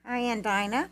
Hi, Andina.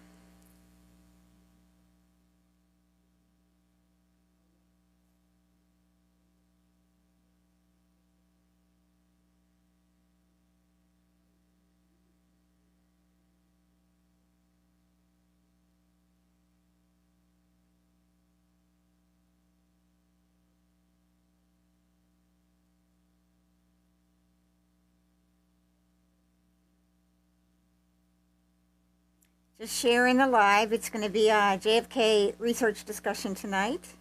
Just sharing the live. It's going to be a JFK Research Discussion tonight.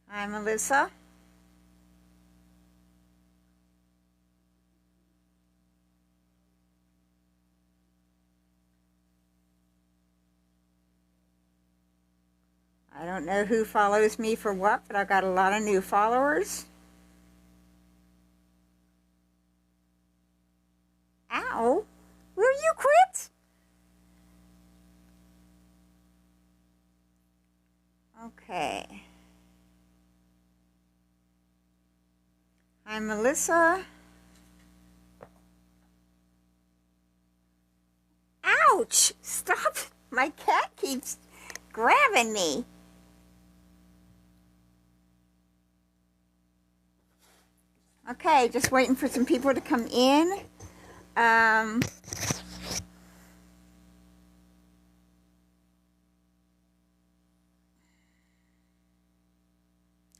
Hi, Melissa. I don't know who follows me for what, but I've got a lot of new followers. Ow! Will you quit? Okay. Hi, Melissa. Ouch! Stop! My cat keeps grabbing me. Okay, just waiting for some people to come in. I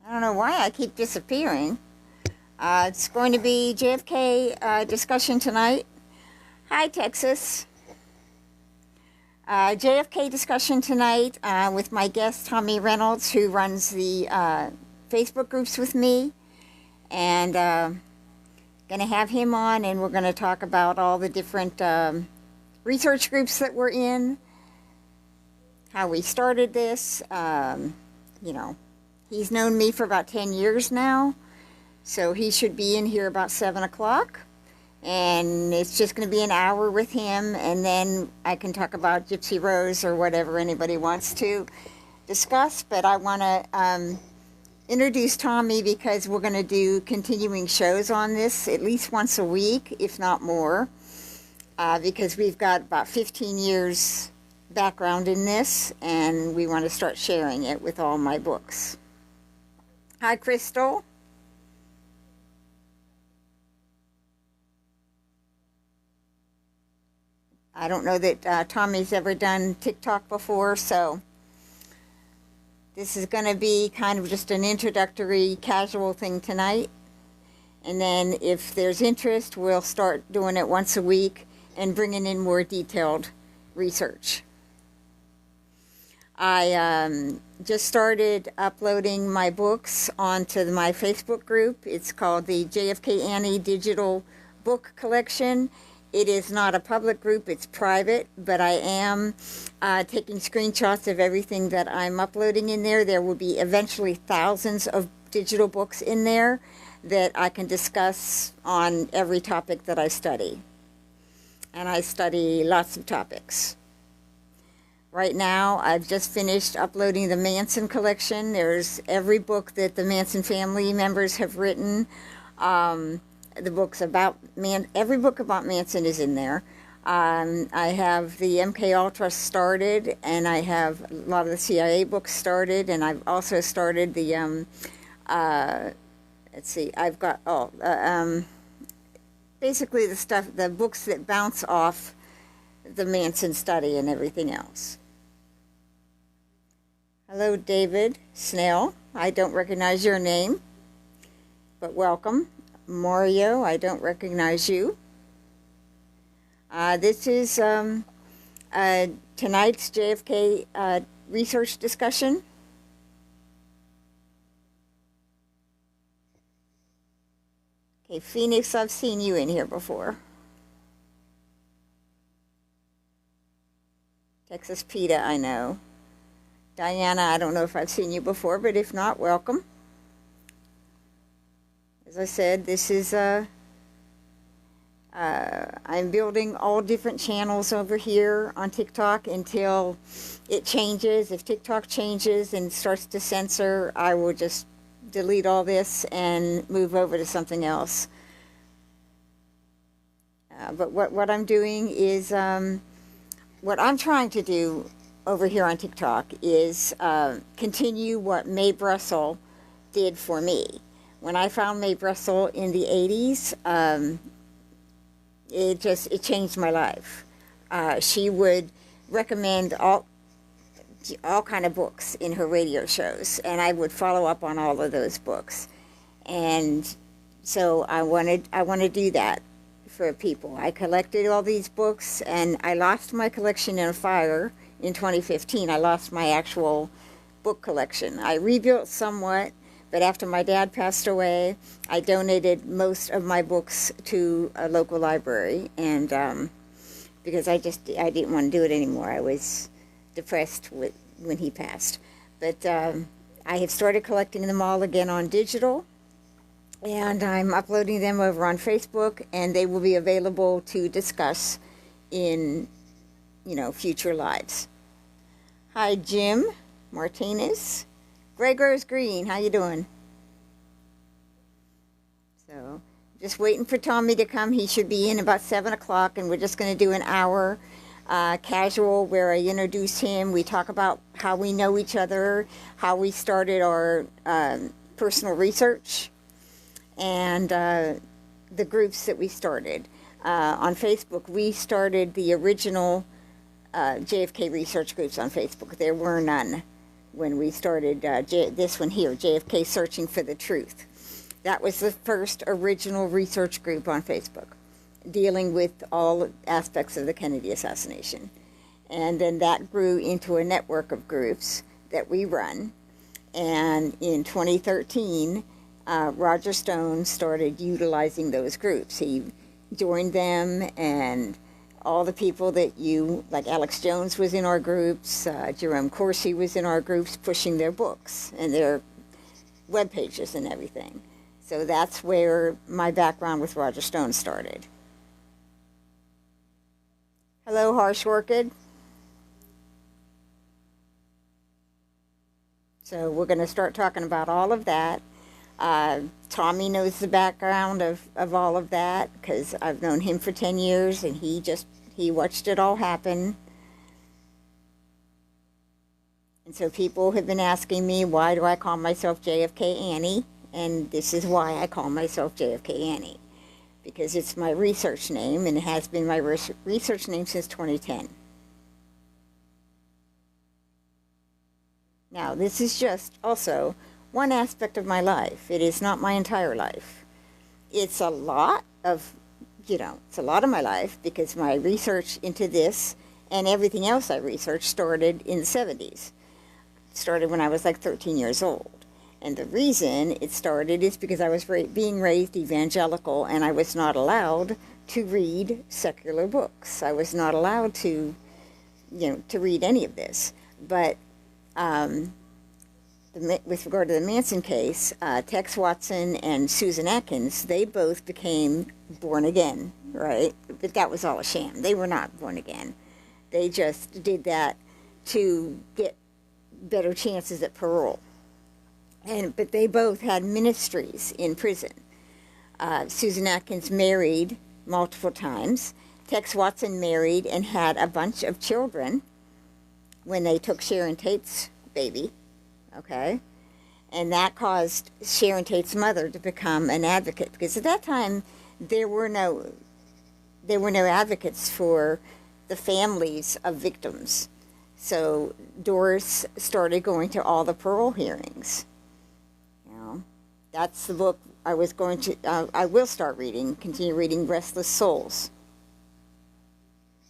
don't know why I keep disappearing. It's going to be JFK discussion tonight. Hi, Texas. JFK discussion tonight with my guest, Tommy Reynolds, who runs the Facebook groups with me. And going to have him on, and we're going to talk about all the different research groups that we're in, how we started this. You know, he's known me for about 10 years now, so he should be in here about 7 o'clock. And it's just going to be an hour with him, and then I can talk about Gypsy Rose or whatever anybody wants to discuss. But I want to introduce Tommy because we're going to do continuing shows on this at least once a week, if not more, because we've got about 15 years background in this, and we want to start sharing it with all my books. Hi, Crystal. I don't know that Tommy's ever done TikTok before, so this is going to be kind of just an introductory, casual thing tonight. And then if there's interest, we'll start doing it once a week and bringing in more detailed research. I just started uploading my books onto my Facebook group. It's called the JFK Annie Digital Book Collection. It is not a public group, it's private, but I am taking screenshots of everything that I'm uploading in there. There will be eventually thousands of digital books in there that I can discuss on every topic that I study. And I study lots of topics. Right now, I've just finished uploading the Manson collection. There's every book that the Manson family members have written. The books about every book about Manson is in there. I have the MK Ultra started, and I have a lot of the CIA books started, and I've also started the let's see, I've got basically the books that bounce off the Manson study and everything else. Hello, David Snell. I don't recognize your name, but welcome. Mario, I don't recognize you. This is tonight's JFK research discussion. Okay, Phoenix, I've seen you in here before. Texas PETA, I know. Diana, I don't know if I've seen you before, but if not, welcome. As I said, this is I'm building all different channels over here on TikTok until it changes. If TikTok changes and starts to censor, I will just delete all this and move over to something else. But what I'm doing is, what I'm trying to do over here on TikTok is continue what Mae Brussel did for me. When I found Mae Brussel in the 80s, it changed my life. She would recommend all kind of books in her radio shows, and I would follow up on all of those books. And so I want to do that for people. I collected all these books, and I lost my collection in a fire in 2015. I lost my actual book collection. I rebuilt somewhat, but after my dad passed away, I donated most of my books to a local library, and because I didn't want to do it anymore. I was depressed when he passed. But I have started collecting them all again on digital, and I'm uploading them over on Facebook, and they will be available to discuss in, future lives. Hi, Jim Martinez. Gregor's Green, how you doing? So, just waiting for Tommy to come. He should be in about 7 o'clock, and we're just going to do an hour casual where I introduce him. We talk about how we know each other, how we started our personal research, and the groups that we started. On Facebook, we started the original JFK Research groups on Facebook. There were none when we started this one here, JFK Searching for the Truth. That was the first original research group on Facebook, dealing with all aspects of the Kennedy assassination. And then that grew into a network of groups that we run. And in 2013, Roger Stone started utilizing those groups. He joined them, and all the people that like Alex Jones was in our groups, Jerome Corsi was in our groups pushing their books and their web pages and everything. So that's where my background with Roger Stone started. Hello, Harsh Orchid. So we're going to start talking about all of that. Tommy knows the background of all of that because I've known him for 10 years, and he watched it all happen. And so people have been asking me, why do I call myself JFK Annie? And this is why I call myself JFK Annie, because it's my research name, and it has been my research name since 2010. Now, this is just also one aspect of my life. It is not my entire life. It's a lot of, it's a lot of my life, because my research into this and everything else I researched started in the 70s. It started when I was like 13 years old. And the reason it started is because I was being raised evangelical, and I was not allowed to read secular books. I was not allowed to, to read any of this. But with regard to the Manson case, Tex Watson and Susan Atkins, they both became born again, right? But that was all a sham. They were not born again. They just did that to get better chances at parole. But they both had ministries in prison. Susan Atkins married multiple times. Tex Watson married and had a bunch of children when they took Sharon Tate's baby, okay? And that caused Sharon Tate's mother to become an advocate, because at that time there were no advocates for the families of victims. So Doris started going to all the parole hearings. That's the book I will start reading, continue reading, Restless Souls.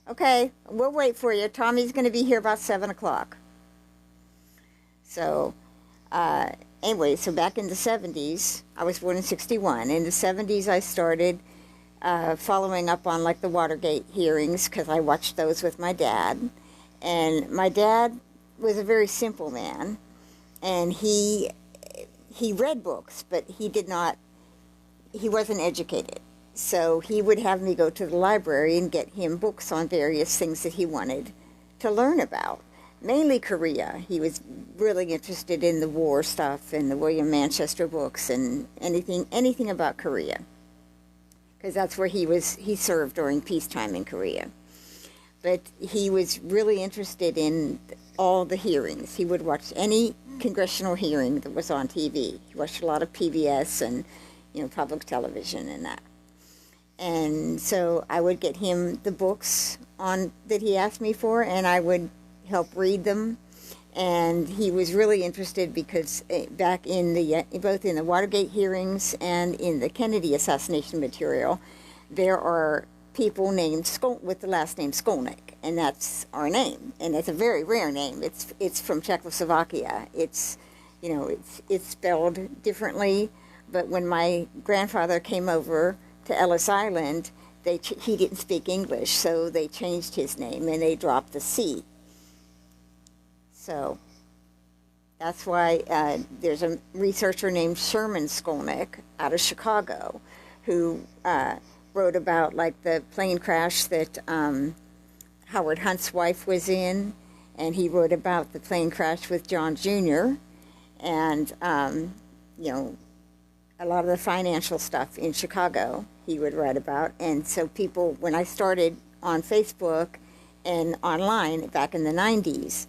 Okay, we'll wait for you. Tommy's going to be here about 7 o'clock. So, anyway, so back in the 70s, I was born in 61. In the 70s, I started following up on, like, the Watergate hearings, because I watched those with my dad. And my dad was a very simple man, and he read books, but he wasn't educated. So he would have me go to the library and get him books on various things that he wanted to learn about. Mainly Korea. He was really interested in the war stuff and the William Manchester books and anything about Korea, because that's where he served during peacetime in Korea. But he was really interested in all the hearings. He would watch any congressional hearing that was on TV. He watched a lot of PBS and public television and that. And so I would get him the books that he asked me for, and I would help read them. And he was really interested because back in both in the Watergate hearings and in the Kennedy assassination material, there are people named with the last name Skolnick, and that's our name, and it's a very rare name. It's from Czechoslovakia. It's spelled differently, but when my grandfather came over to Ellis Island, he didn't speak English, so they changed his name and they dropped the C. So that's why there's a researcher named Sherman Skolnick out of Chicago who wrote about like the plane crash that Howard Hunt's wife was in, and he wrote about the plane crash with John Jr. and a lot of the financial stuff in Chicago he would write about. And so people, when I started on Facebook and online back in the 90s,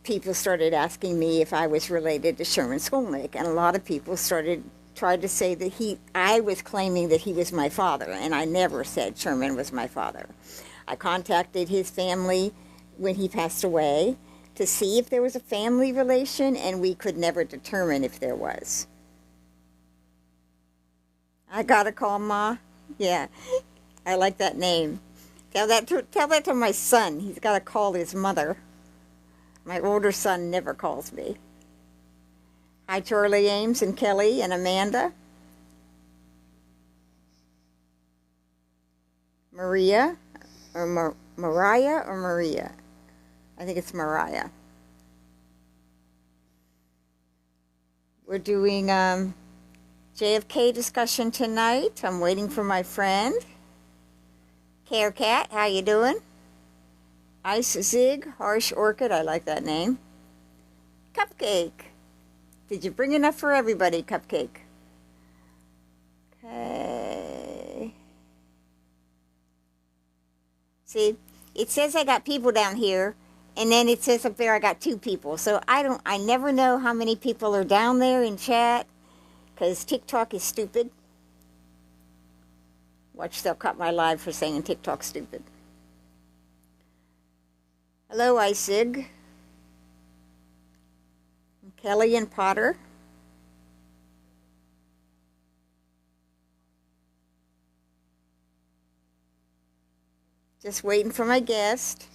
people started asking me if I was related to Sherman Skolnick, and a lot of people tried to say that I was claiming that he was my father, and I never said Sherman was my father. I contacted his family when he passed away to see if there was a family relation, and we could never determine if there was. I gotta call Ma. Yeah, I like that name. Tell that to my son. He's got to call his mother. My older son never calls me. Hi, Charlie Ames and Kelly and Amanda. Maria, or Mariah or Maria? I think it's Mariah. We're doing JFK discussion tonight. I'm waiting for my friend. Care Cat, how you doing? Ice Zig, Harsh Orchid, I like that name. Cupcake. Did you bring enough for everybody, Cupcake? Okay. See, it says I got people down here, and then it says up there I got 2 people. So I never know how many people are down there in chat, because TikTok is stupid. Watch, they'll cut my live for saying TikTok's stupid. Hello, Isig. Kelly and Potter. Just waiting for my guest.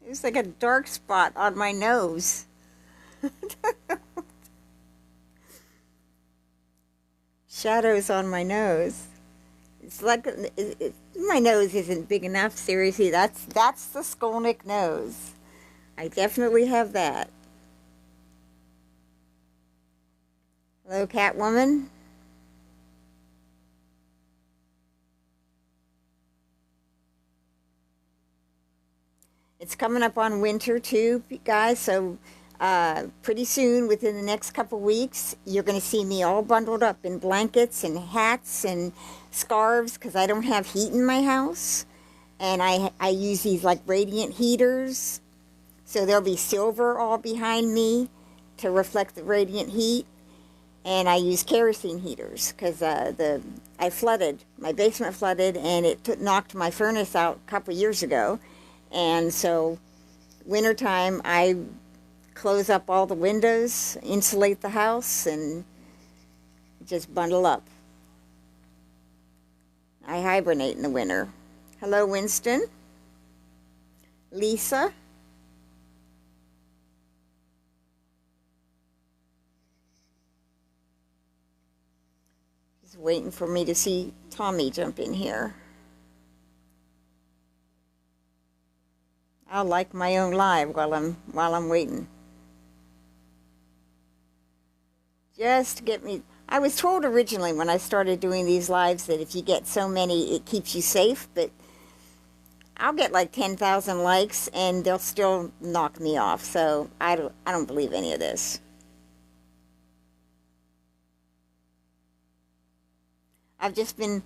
There's like a dark spot on my nose. Shadows on my nose. It's like my nose isn't big enough. Seriously, that's the Skolnick nose. I definitely have that. Hello, Catwoman. It's coming up on winter too, guys, so pretty soon, within the next couple weeks, you're going to see me all bundled up in blankets and hats and scarves, because I don't have heat in my house. And I use these like radiant heaters, so there'll be silver all behind me to reflect the radiant heat. And I use kerosene heaters because I flooded, my basement flooded, and it knocked my furnace out a couple years ago. And so wintertime, I close up all the windows, insulate the house, and just bundle up. I hibernate in the winter. Hello, Winston. Lisa. Just waiting for me to see Tommy jump in here. I'll like my own live while I'm waiting. Just to get me. I was told originally when I started doing these lives that if you get so many, it keeps you safe, but I'll get like 10,000 likes and they'll still knock me off. So I don't believe any of this. I've just been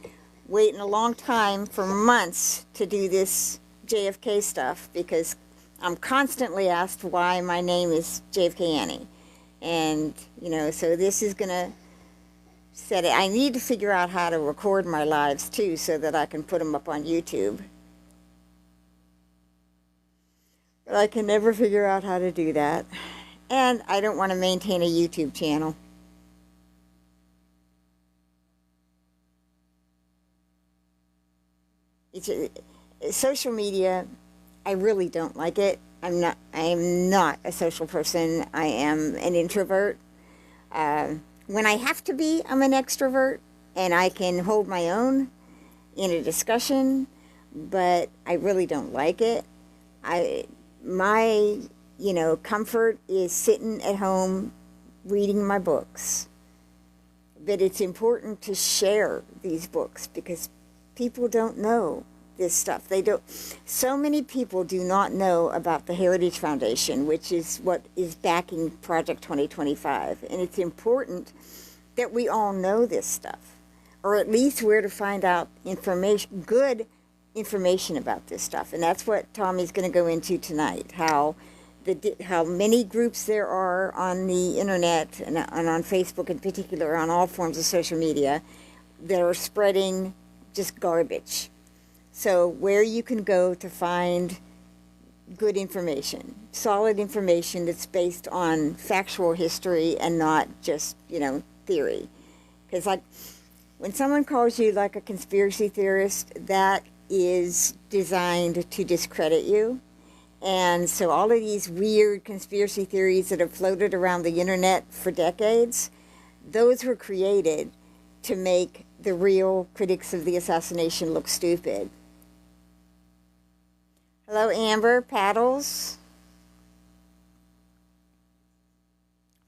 waiting a long time for months to do this JFK stuff because I'm constantly asked why my name is JFK Annie. And, so this is going to set it. I need to figure out how to record my lives too so that I can put them up on YouTube. But I can never figure out how to do that. And I don't want to maintain a YouTube channel. Social media, I really don't like it. I am not a social person. I am an introvert. When I have to be, I'm an extrovert, and I can hold my own in a discussion, but I really don't like it. My comfort is sitting at home reading my books. But it's important to share these books because people don't know this stuff. So many people do not know about the Heritage Foundation, which is what is backing Project 2025. And it's important that we all know this stuff, or at least where to find out good information about this stuff. And that's what Tommy's going to go into tonight, how many groups there are on the internet and on Facebook in particular, on all forms of social media, that are spreading just garbage. So where you can go to find good information, solid information that's based on factual history and not just, theory. Because when someone calls you like a conspiracy theorist, that is designed to discredit you. And so all of these weird conspiracy theories that have floated around the internet for decades, those were created to make the real critics of the assassination look stupid. Hello, Amber. Paddles.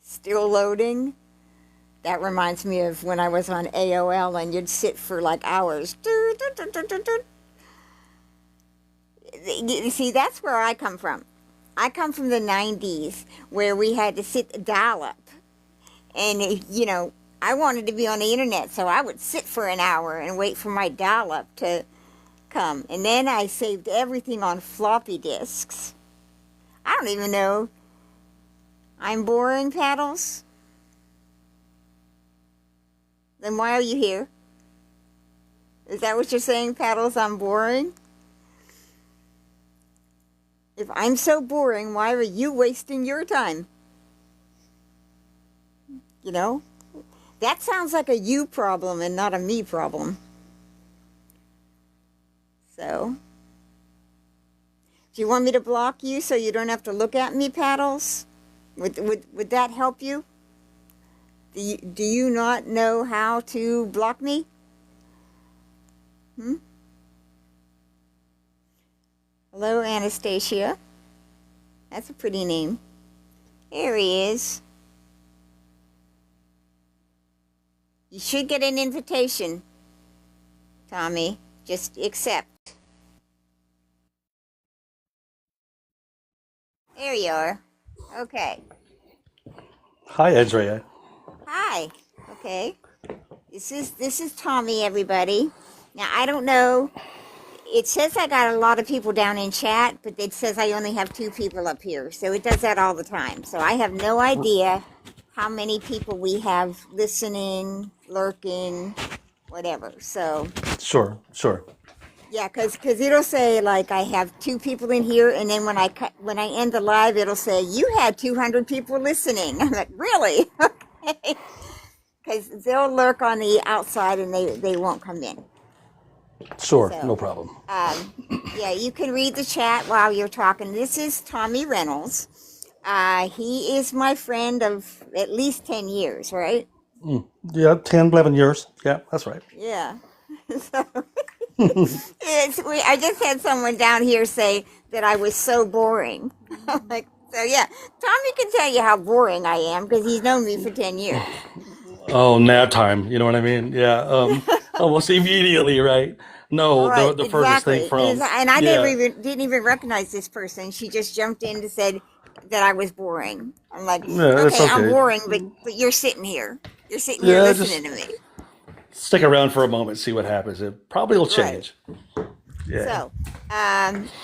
Still loading. That reminds me of when I was on AOL and you'd sit for like hours. You see, that's where I come from. I come from the 90s where we had to sit dial-up. And, I wanted to be on the internet, so I would sit for an hour and wait for my dial-up to come. And then I saved everything on floppy disks. I don't even know. I'm boring, Paddles? Then why are you here? Is that what you're saying, Paddles? I'm boring? If I'm so boring, why are you wasting your time? That sounds like a you problem and not a me problem. So, do you want me to block you so you don't have to look at me, Paddles? Would that help you? Do you not know how to block me? Hello, Anastasia. That's a pretty name. There he is. You should get an invitation, Tommy. Just accept. There you are. Okay. Hi, Andrea. Hi. Okay. This is Tommy, everybody. Now, I don't know. It says I got a lot of people down in chat, but it says I only have 2 people up here. So it does that all the time. So I have no idea how many people we have listening, lurking, whatever. So Sure. yeah, because it'll say like I have 2 people in here, and then when I end the live, it'll say you had 200 people listening. I'm like, really? Okay, because they'll lurk on the outside and they won't come in. Sure, So, no problem. yeah, you can read the chat while you're talking. This is Tommy Reynolds. He is my friend of at least 10 years, right? Yeah, 10, 11 years. Yeah, that's right. Yeah. So, I just had someone down here say that I was so boring. I'm like, so yeah, Tommy can tell you how boring I am because he's known me for 10 years. Oh, nap time. You know what I mean? Yeah. Almost immediately, right? No, Right, the furthest thing exactly. from. And I never Yeah. even didn't even recognize this person. She just jumped in and said that I was boring. I'm like, Yeah, that's okay, I'm okay. boring, but you're sitting here. You're sitting here Yeah, listening just to me. stick around for a moment, see what happens. It probably will Right. change. Yeah. So,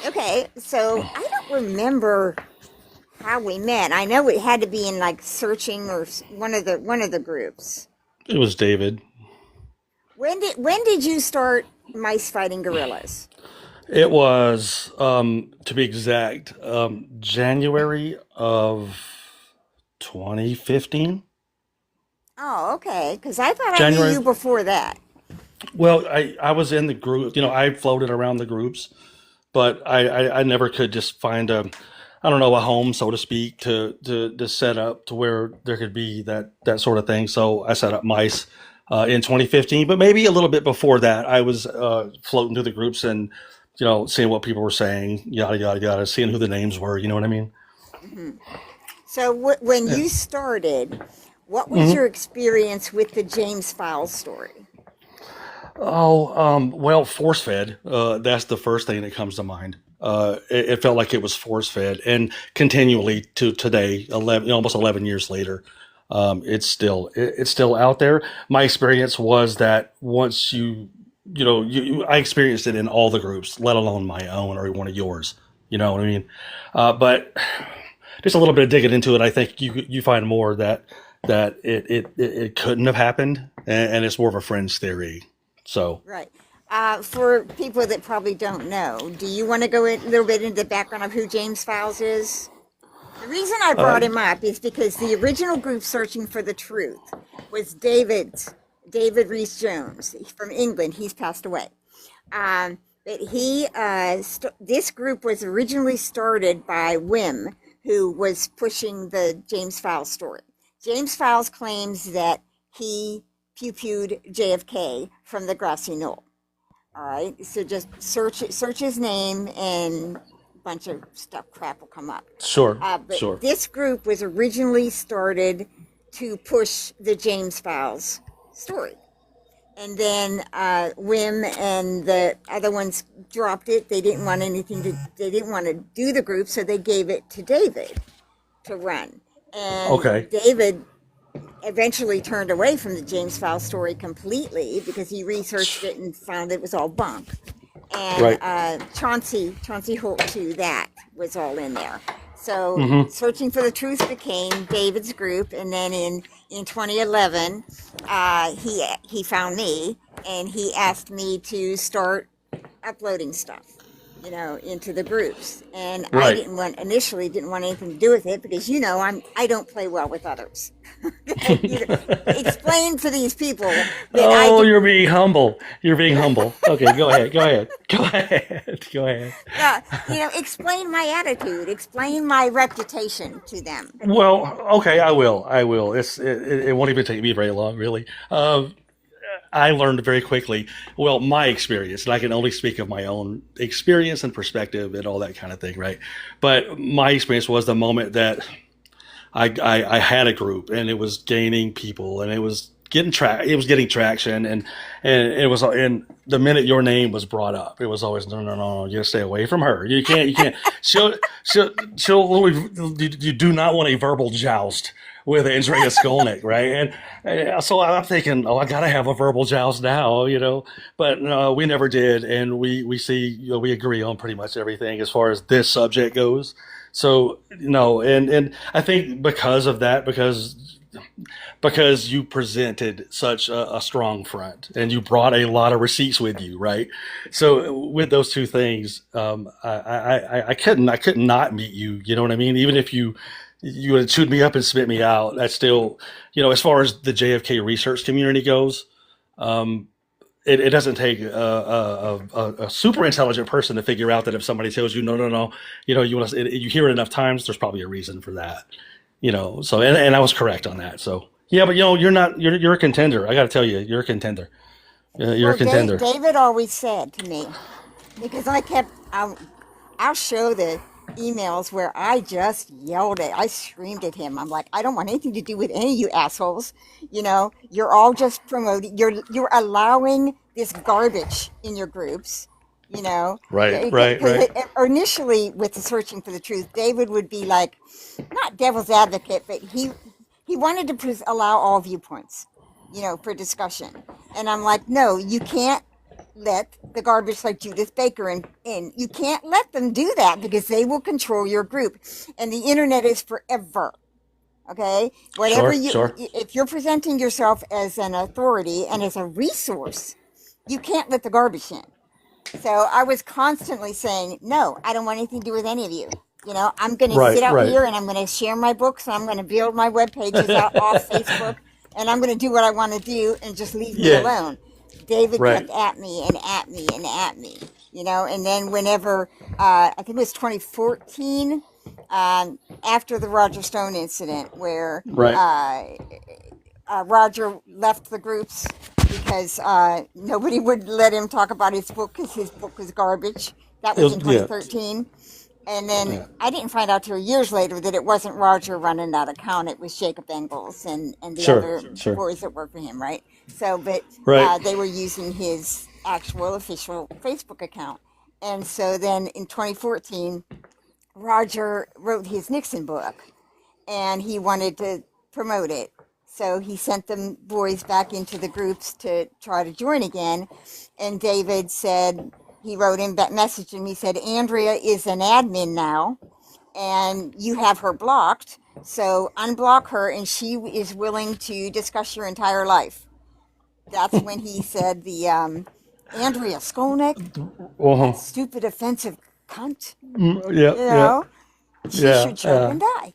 okay. So I don't remember how we met. I know it had to be in like searching or one of the groups. It was David. When did you start mice fighting gorillas? It was, to be exact, January of 2015. Oh, okay. Because I thought I knew January. you before that. Well, I was in the group. I floated around the groups, but I never could just find I don't know, a home, so to speak, to set up to where there could be that sort of thing. So I set up mice in 2015, but maybe a little bit before that, I was floating through the groups and seeing what people were saying, yada yada yada, seeing who the names were. You know what I mean? Hmm. So when Yeah. you started, what was hmm your experience with the James Files story? Oh, well, force fed. That's the first thing that comes to mind. It felt like it was force fed, and continually to today, 11, almost 11 years later, it's still out there. My experience was that once I experienced it in all the groups, let alone my own or one of yours. You know what I mean? But just a little bit of digging into it, I think you find more that it couldn't have happened, and it's more of a fringe theory. So. Right. For people that probably don't know, do you want to go a little bit into the background of who James Files is? The reason I Uh, brought him up is because the original group searching for the truth was David Rees Jones from England. He's passed away. But this group was originally started by Wim, who was pushing the James Files story. James Files claims that he pew-pewed JFK from the grassy knoll. All right, so just search his name and a bunch of stuff crap will come up. sure, But sure. this group was originally started to push the James Files story. And then Wim and the other ones dropped it. They didn't want they didn't want to do the group, so they gave it to David to run. And Okay. David eventually turned away from the James Files story completely because he researched it and found it was all bunk. And Right. Chauncey Holt too, that was all in there. So hmm Searching for the Truth became David's group, and then in 2011, he found me and he asked me to start uploading stuff, into the groups. And I Right. initially didn't want anything to do with it because I don't play well with others. Explain to these people that I Oh, do. you're being humble. You're being humble. Okay, go ahead. Go ahead. Go ahead. Go ahead. Explain my attitude, explain my reputation to them. Well, okay, I will. I will. It won't even take me very long, really. I learned very quickly. Well, my experience, and I can only speak of my own experience and perspective and all that kind of thing, right? But my experience was the moment that I had a group and it was gaining people and it was getting traction and it was and the minute your name was brought up, it was always no, you gotta stay away from her. You can't. She'll you do not want a verbal joust with Andrea Skolnick, right? And so I'm thinking, oh, I gotta have a verbal joust now, But no, we never did, and we see, we agree on pretty much everything as far as this subject goes. So no, and I think because of that, because you presented such a strong front and you brought a lot of receipts with you, right? So with those two things, I couldn't not meet you. You know what I mean? Even if you would have chewed me up and spit me out, that's still, as far as the JFK research community goes, um, it doesn't take a super intelligent person to figure out that if somebody tells you no, you hear it enough times, there's probably a reason for that. So and I was correct on that. So yeah, but you're not, you're a contender. I got to tell you, you're a contender. You're a Well, contender. David always said to me, because I'll show the emails where I just I screamed at him. I'm like, I don't want anything to do with any of you assholes. You're all just promoting. You're allowing this garbage in your groups. Right, right, Because right. initially with the searching for the truth, David would be like, not devil's advocate, but he wanted to allow all viewpoints, for discussion. And I'm like, no, you can't let the garbage like Judith Baker in. You can't let them do that because they will control your group. And the internet is forever. Okay? Sure, sure. If you're presenting yourself as an authority and as a resource, you can't let the garbage in. So I was constantly saying, no, I don't want anything to do with any of you. I'm going to sit Right, out right. here and I'm going to share my books and I'm going to build my web pages out off Facebook and I'm going to do what I want to do and just leave me Yeah, alone. David right. kept at me and at me and at me, and then whenever, I think it was 2014, after the Roger Stone incident where Right. Roger left the groups because nobody would let him talk about his book because his book was garbage. That It was was, in yeah, 2013. And then yeah. I didn't find out till years later that it wasn't Roger running that account. It was Jacob Engels and the Sure, other sure. boys that work for him, right? So, but Right. they were using his actual official Facebook account. And so then in 2014, Roger wrote his Nixon book and he wanted to promote it. So he sent them boys back into the groups to try to join again. And David said, he wrote him that message and he said, Andrea is an admin now and you have her blocked. So unblock her and she is willing to discuss your entire life. That's when he said Andrea Skolnick, that Well, stupid offensive cunt, yeah, you yeah, know, she yeah, should choke yeah. and die.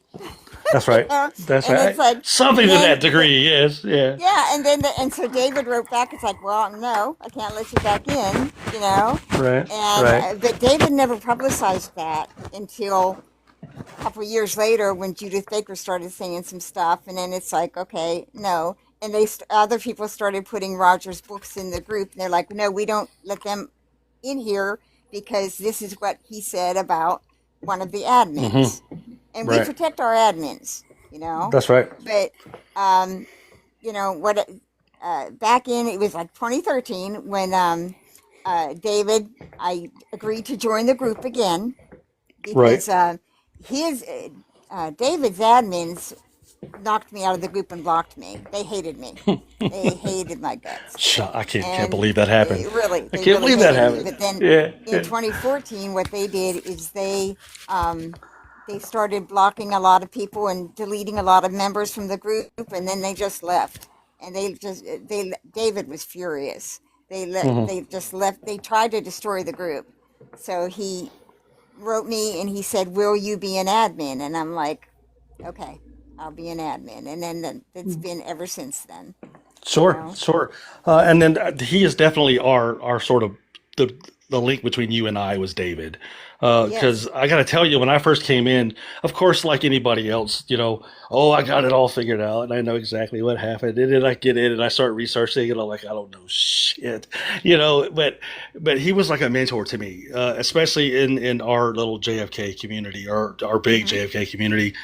That's right. That's And it's right. like, Something and to that then, degree, yes, yeah. yeah, and so David wrote back. It's like, well, no, I can't let you back in, Right, And right. but David never publicized that until a couple of years later when Judith Baker started saying some stuff, and then it's like, okay, no. And other people started putting Roger's books in the group, and they're like, no, we don't let them in here because this is what he said about one of the Hmm. admins, and we Right. protect our admins. That's right. But what? Back in it was like 2013 when David, I agreed to join the group again Right. because his David's admins knocked me out of the group and blocked me. They hated me. They hated my guts. I can't And believe that happened. really, I they can't really believe that hated me. happened. But then Yeah, in yeah. 2014, what they did is they started blocking a lot of people and deleting a lot of members from the group, and then they just left. And David was furious. Hmm. They just left. They tried to destroy the group. So he wrote me and he said, "Will you be an admin?" And I'm like, "Okay, I'll be an admin." And then it's been ever since then. You Sure, know. sure. And then he is definitely our sort of the the link between you and I was David. Yes. Because I got to tell you, when I first came in, of course, like anybody else, oh, I got it all figured out and I know exactly what happened. And then I get in and I start researching and I'm like, I don't know shit, but he was like a mentor to me, especially in our little JFK community, our big Mm-hmm. JFK community.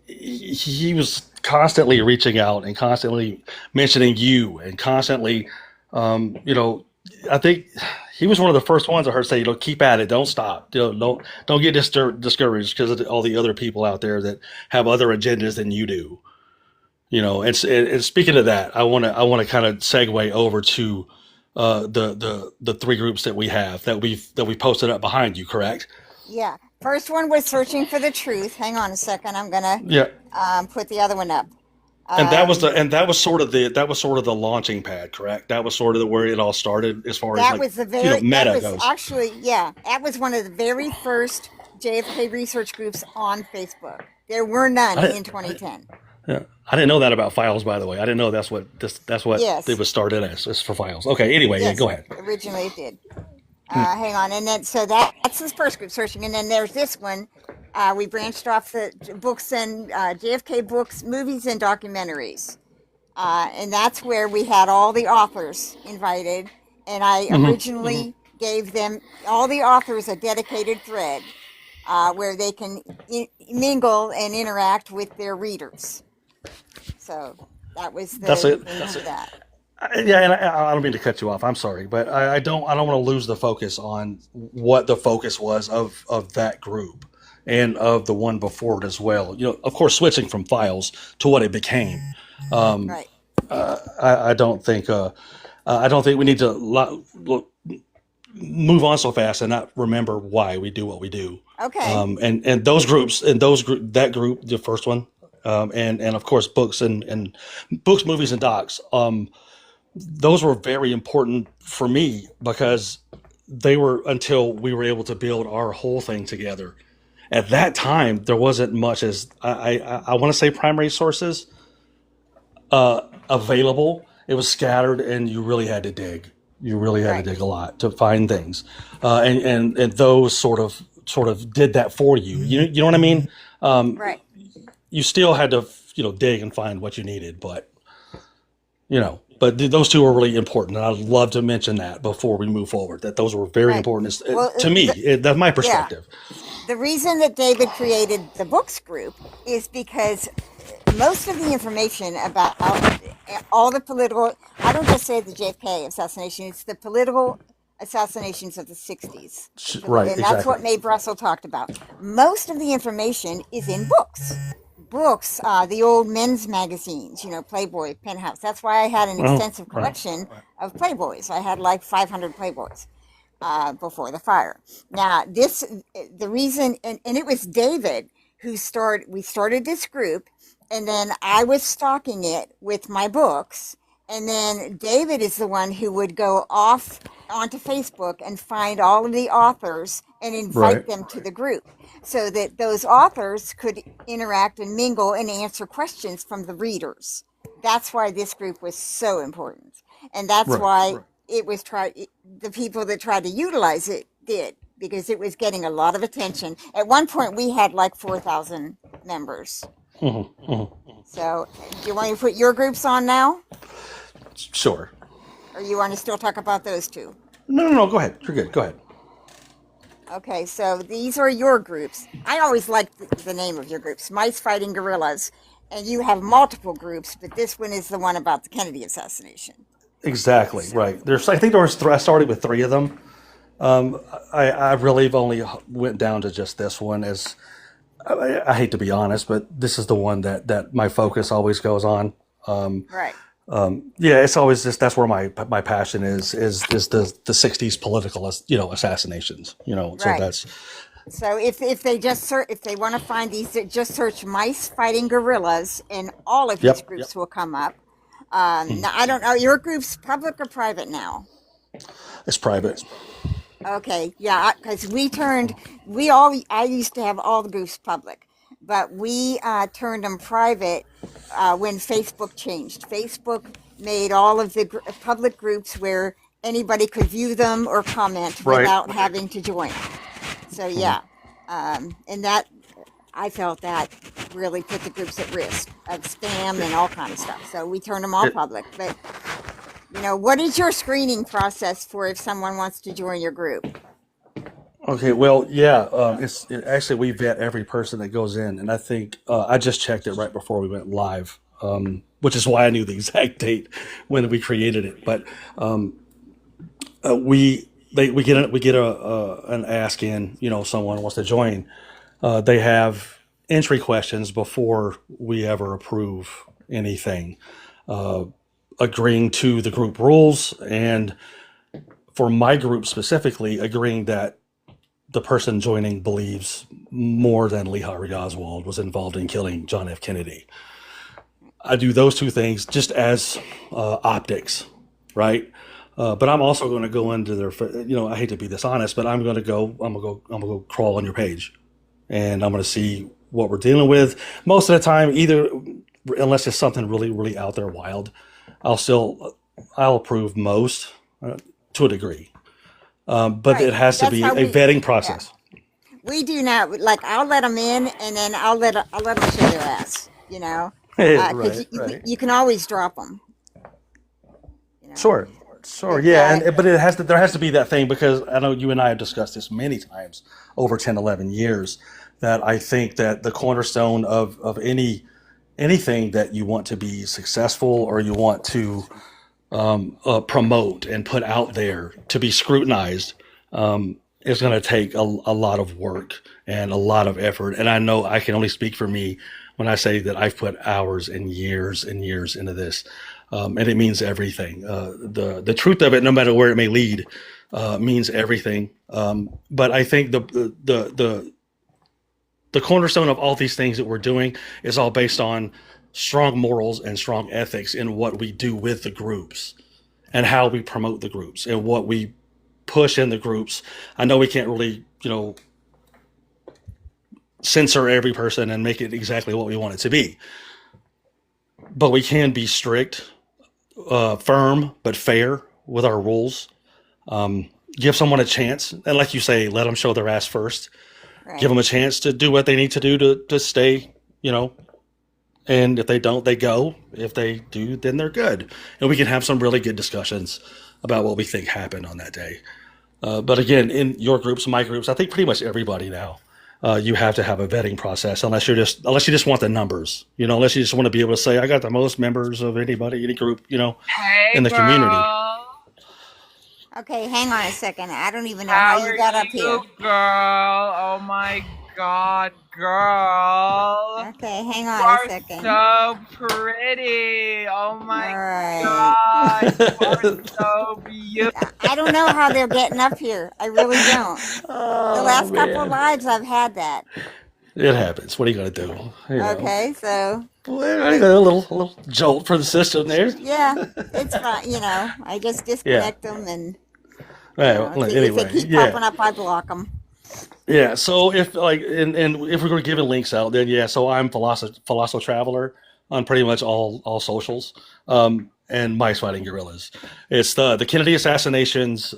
He was constantly reaching out and constantly mentioning you and constantly, um, you know, I think he was one of the first ones I heard say, keep at it, don't stop, don't get discouraged because of all the other people out there that have other agendas than you do. And speaking of that, I want to kind of segue over to the three groups that we have that we posted up behind you, correct? Yeah. First one was searching for the truth. Hang on a second. I'm gonna Yeah. put the other one up. And that was the Um, and that was sort of the launching pad, correct? That was sort of where it all started as far as that like was the that meta was goes. actually, yeah, that was one of the very first JFK research groups on Facebook. There were I none didn't, in 2010. yeah, I didn't know that about files, by the way. I didn't know that's what it Yes. was started as for files. Okay, anyway, yeah, Yes. go ahead. Originally it did. Hmm. Hang on, and then so that's the first group searching, and then there's this one. We branched off the books and JFK books, movies, and documentaries. and that's where we had all the authors invited. And I originally gave them, all the authors, a dedicated thread where they can mingle and interact with their readers. So that was the That's it. thing That's for it. that. Yeah, and I don't mean to cut you off. I'm sorry, but I don't want to lose the focus on what the focus was of that group and of the one before it as well. Of course, switching from files to what it became. Right. I don't think I don't think we need to move on so fast and not remember why we do what we do. Okay. And that group, the first one, and of course and books, movies, and docs. Those were very important for me because they were until we were able to build our whole thing together. At that time, there wasn't much as I want to say primary sources available. It was scattered, and you really had to dig. You really had to Right. dig a lot to find things, and those sort of did that for you. You know what I mean? Right. You still had to dig and find what you needed, but those two are really important, and I'd love to mention that before we move forward. That those were very Right. important Well, to me. That's my yeah. perspective. The reason that David created the books group is because most of the information about all the political, I don't just say the JFK assassination, it's the political assassinations of the 60s. Right, And that's what exactly. Mae Brussel talked about. Most of the information is in books. Books, the old men's magazines, Playboy, Penthouse. That's why I had an Well, extensive right. collection of Playboys. I had like 500 Playboys before the fire. Now, the reason, and it was David we started this group, and then I was stalking it with my books. And then David is the one who would go off onto Facebook and find all of the authors and invite Right. them to the group so that those authors could interact and mingle and answer questions from the readers. That's why this group was so important. And that's Right. why it was the people that tried to utilize it did, because it was getting a lot of attention. At one point, we had like 4,000 members. So, do you want to put your groups on now? Sure. Or you want to still talk about those two? No. Go ahead. You're good. Go ahead. Okay, so these are your groups. I always like the name of your groups, Mice Fighting Gorillas. And you have multiple groups, but this one is the one about the Kennedy assassination. Exactly. Right. I think there was. I started with three of them. I really have only went down to just this one. As I hate to be honest, but this is the one that my focus always goes on. Right. Yeah, it's always just that's where my passion is the '60s political assassinations. So Right. that's So if they if they want to find these, just search Mice Fighting Gorillas, and all of these yep. groups will come up. Now I don't know, your group's public or private now? It's private. Okay, yeah, because I used to have all the groups public, but we turned them private when Facebook changed. Facebook made all of the public groups where anybody could view them or comment Right. without having to join. So yeah, and that I felt that really put the groups at risk of spam and all kind of stuff. So we turned them all It, public. But what is your screening process for if someone wants to join your group? okay. Well, yeah. Actually we vet every person that goes in, and I think I just checked it right before we went live, which is why I knew the exact date when we created it. But we get an ask in. Someone wants to join. They have entry questions before we ever approve anything, agreeing to the group rules, and for my group specifically, agreeing that the person joining believes more than Lee Harvey Oswald was involved in killing John F. Kennedy. I do those two things just as optics, right? But I'm also going to go into their. I hate to be dishonest, but I'm going to go crawl on your page, and I'm going to see what we're dealing with. Most of the time, either unless it's something really, really out there wild, I'll approve most to a degree. But it Right. has to That's be how a we. vetting Yeah. process. We do not, like, I'll let them in, and then I'll let them show their ass. Because Right. you can always drop them. You know, Sure. Sure. but Yeah. But there has to be that thing, because I know you and I have discussed this many times over 10, 11 years, that I think that the cornerstone of anything that you want to be successful, or you want to promote and put out there to be scrutinized, is going to take a lot of work and a lot of effort. And I know I can only speak for me when I say that I've put hours and years into this, and it means everything. The truth of it, no matter where it may lead, means everything. But I think the cornerstone of all these things that we're doing is all based on strong morals and strong ethics in what we do with the groups, and how we promote the groups, and what we push in the groups. I know we can't really, censor every person and make it exactly what we want it to be, but we can be strict, firm, but fair with our rules. Give someone a chance, and like you say, let them show their ass first. right. Give them a chance to do what they need to do to stay, and if they don't, they go. If they do, then they're good. And we can have some really good discussions about what we think happened on that day. But again, in your groups, my groups, I think pretty much everybody now, you have to have a vetting process, unless you just want the numbers, unless you just want to be able to say, I got the most members of anybody, any group, Hey, in the community. girl. Okay, hang on a second. I don't even know How how you are got up you, here. girl? Oh my God, girl. Okay, hang You on a are second. so pretty. Oh my All right. God, you are so beautiful. I don't know how they're getting up here. I really don't. The last couple of Man. lives, I've had that. It happens. What are you going to do? Okay, so Well, I got a little jolt for the system there. yeah, it's fine. I just disconnect them, and Well, if they anyway, keep yeah. popping up, I block them. Yeah, so if and if we're going to give links out, then yeah. So I'm Philosopher Traveler on pretty much all socials, and Mice Fighting Gorillas. It's the Kennedy assassinations.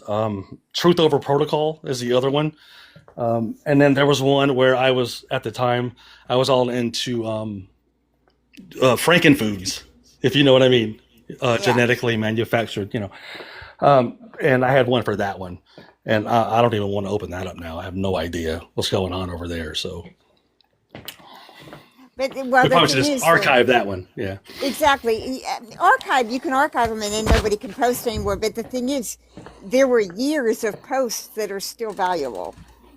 Truth Over Protocol is the other one, and then there was one where I was at the time I was all into Frankenfoods, if you know what I mean, Yeah. genetically manufactured, and I had one for that one. And I don't even want to open that up now. I have no idea what's going on over there. So But we the probably should thing just is, archive that one. Yeah. exactly. You can archive them, and then nobody can post anymore. But the thing is, there were years of posts that are still valuable.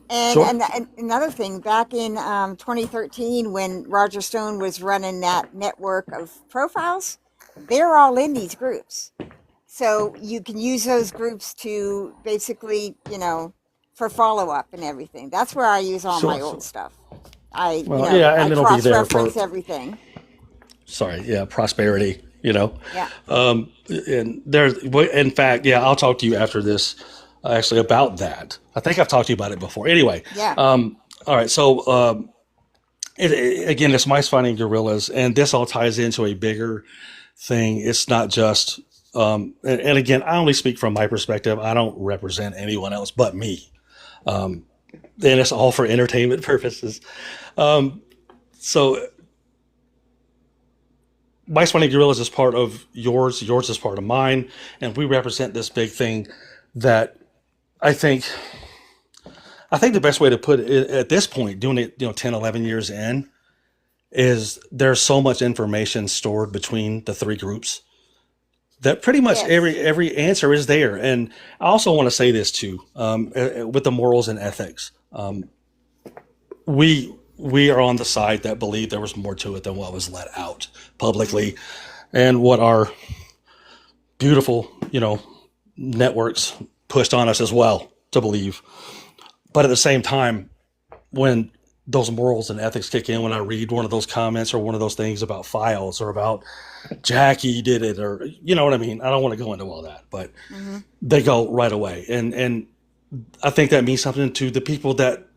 And, Sure. and another thing, back in 2013, when Roger Stone was running that network of profiles, they're all in these groups. So you can use those groups to basically, for follow up and everything. That's where I use all my Sure. old stuff. Well, yeah, and I it'll be there for cross-reference everything. prosperity. Yeah. And there's, in fact, yeah, I'll talk to you after this actually about that. I think I've talked to you about it before. Anyway. Yeah. All right. So again, it's Mice Fighting Gorillas, and this all ties into a bigger thing. It's not just. And again, I only speak from my perspective. I don't represent anyone else but me. And it's all for entertainment purposes. So Mice Fighting Gorillas is part of yours is part of mine, and we represent this big thing that I think the best way to put it at this point, doing it 10, 11 years in, is there's so much information stored between the three groups that pretty much Yes. every answer is there. And I also want to say this too, with the morals and ethics. We are on the side that believe there was more to it than what was let out publicly, and what our beautiful, networks pushed on us as well to believe. But at the same time, when those morals and ethics kick in, when I read one of those comments or one of those things about files or about Jackie did it, or you know what I mean, I don't want to go into all that, but they go right away. And I think that means something to the people that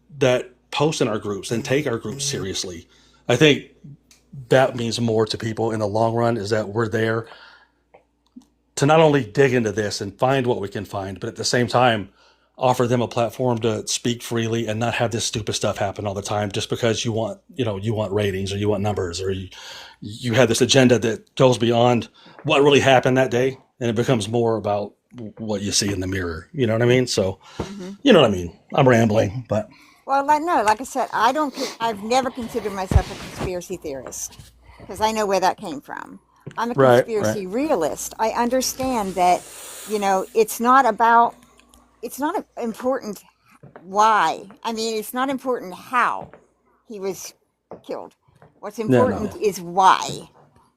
post in our groups and take our groups seriously. I think that means more to people in the long run, is that we're there to not only dig into this and find what we can find, but at the same time, offer them a platform to speak freely and not have this stupid stuff happen all the time just because you want ratings or you want numbers or you have this agenda that goes beyond what really happened that day and it becomes more about what you see in the mirror. You know what I mean? So, Hmm. you know what I mean? I'm rambling, but Well, no, like I said, I've never considered myself a conspiracy theorist because I know where that came from. I'm a right, right. conspiracy realist. I understand that, it's not about, it's not important why. I mean, it's not important how he was killed. What's No, important no. is why.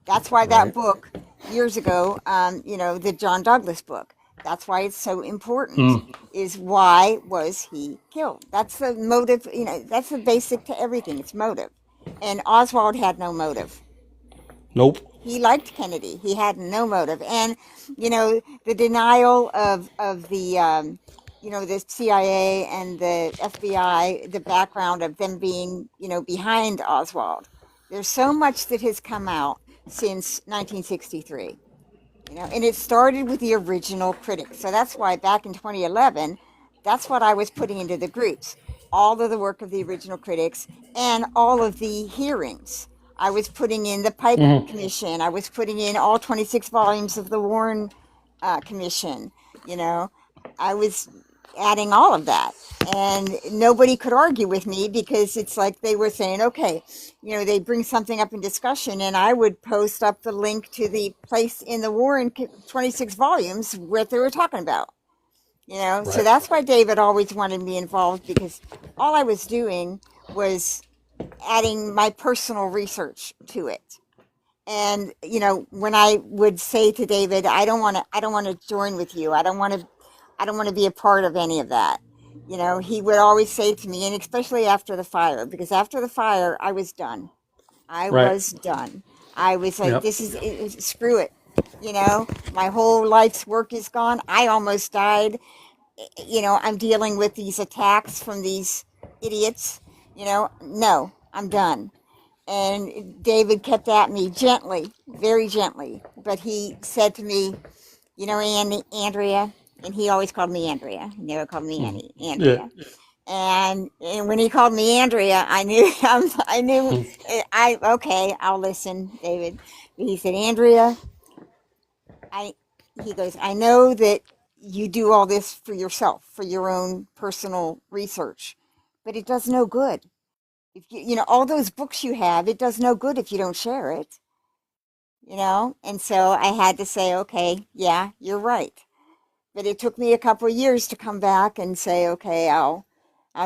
That's why that Right. book years ago, the John Douglas book, that's why it's so important. Mm. Is why was he killed? That's the motive. That's the basic to everything. It's motive. And Oswald had no motive. Nope. He liked Kennedy. He had no motive. And the denial of the CIA and the FBI, the background of them being behind Oswald. There's so much that has come out since 1963. And it started with the original critics. So that's why back in 2011, that's what I was putting into the groups. All of the work of the original critics and all of the hearings. I was putting in the Pipe Hmm. Commission. I was putting in all 26 volumes of the Warren Commission. You know, I was adding all of that. And nobody could argue with me because it's like they were saying, okay, they bring something up in discussion, and I would post up the link to the place in the Warren 26 volumes what they were talking about. So Right. that's why David always wanted me involved because all I was doing was adding my personal research to it. And when I would say to David, I don't want to join with you. I don't want to be a part of any of that. He would always say to me, and especially after the fire, because after the fire, I was done. I Right. was done. I was like, Yep. this is screw it. My whole life's work is gone. I almost died. I'm dealing with these attacks from these idiots. No, I'm done. And David kept at me gently, very gently. But he said to me, Andrea, and he always called me Andrea. He never called me Mhm. Yeah. Andrea. And when he called me Andrea, I knew I knew Mm. I okay, I'll listen, David. But he said, Andrea, I he goes, I know that you do all this for yourself, for your own personal research, but it does no good. If all those books you have, it does no good if you don't share it. And so I had to say, okay, yeah, you're right. But it took me a couple of years to come back and say, okay, I'll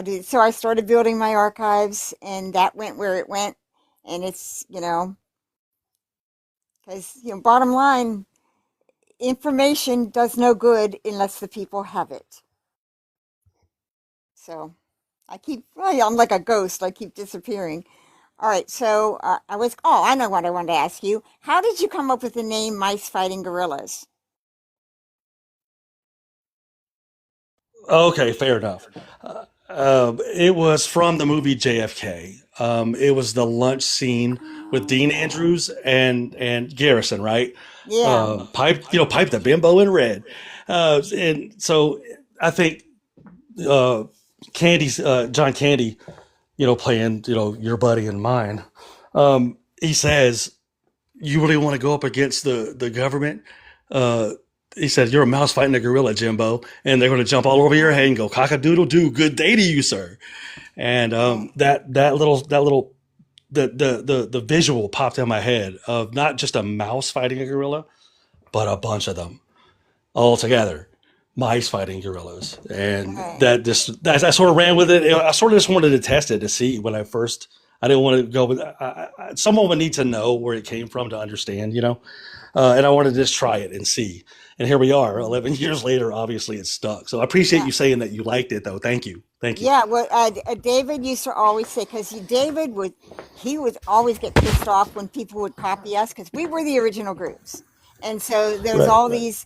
do it. So I started building my archives, and that went where it went. And it's, because, bottom line, information does no good unless the people have it. So well, I'm like a ghost. I keep disappearing. All right. So I know what I wanted to ask you. How did you come up with the name Mice Fighting Gorillas? Okay, fair enough. It was from the movie JFK. It was the lunch scene with Dean Oh, Andrews and Garrison, right? yeah. Pipe the bimbo in red. And so I think uh, John Candy, playing your buddy and mine. He says, "You really want to go up against the government?" Uh, he said, "You're a mouse fighting a gorilla, Jimbo, and they're going to jump all over your head and go cock a doodle doo. Good day to you, sir." And Right. that little the visual popped in my head of not just a mouse fighting a gorilla, but a bunch of them all together, mice fighting gorillas, and Right. that I sort of ran with it. I sort of just wanted to test it to see when I first. I didn't want to go with. Someone would need to know where it came from to understand. And I wanted to just try it and see. And here we are, Mhm. 11 years later. Obviously, it's stuck. So I appreciate Yeah. you saying that you liked it, though. Thank you. Thank you. Yeah, well, David used to always say, because he would always get pissed off when people would copy us because we were the original groups. And so there's Right, all right. these,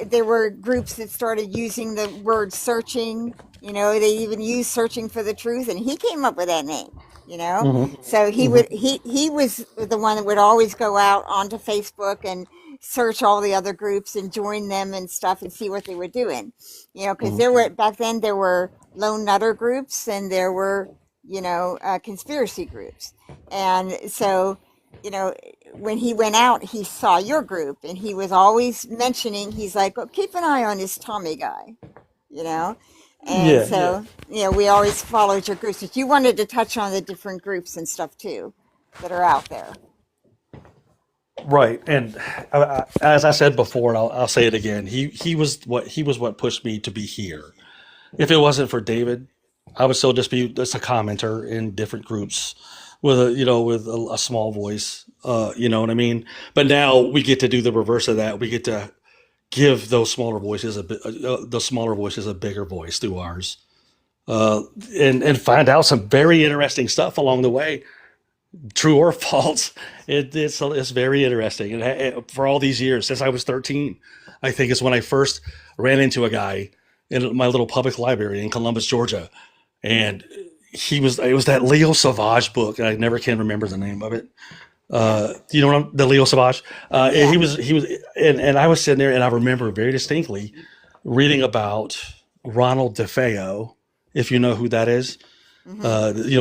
there were groups that started using the word searching. They even used searching for the truth, and he came up with that name. you know. Mm-hmm. So he was the one that would always go out onto Facebook and search all the other groups and join them and stuff and see what they were doing, you know, because Mm-hmm. there were back then there were lone nutter groups and there were, you know, conspiracy groups. And so, you know, when he went out, he saw your group and he was always mentioning, he's like, oh, keep an eye on this Tommy guy, you know. And Yeah. so, you know, we always followed your groups. But you wanted to touch on the different groups and stuff too that are out there. Right, and as I said before, and I'll say it again. He was what pushed me to be here. If it wasn't for David, I would still just be just a commenter in different groups with a small voice. You know what I mean? But now we get to do the reverse of that. We get to give those smaller voices a bigger voice through ours, uh, and find out some very interesting stuff along the way, true or false. It's very interesting. And for all these years since I was 13, I think is when I first ran into a guy in my little public library in Columbus, Georgia, and it was that Leo Sauvage book, and I never can remember the name of it. You know the Leo Sauvage. And Yeah. he was, and I was sitting there, and I remember very distinctly reading about Ronald DeFeo, if you know who that is. Mm-hmm.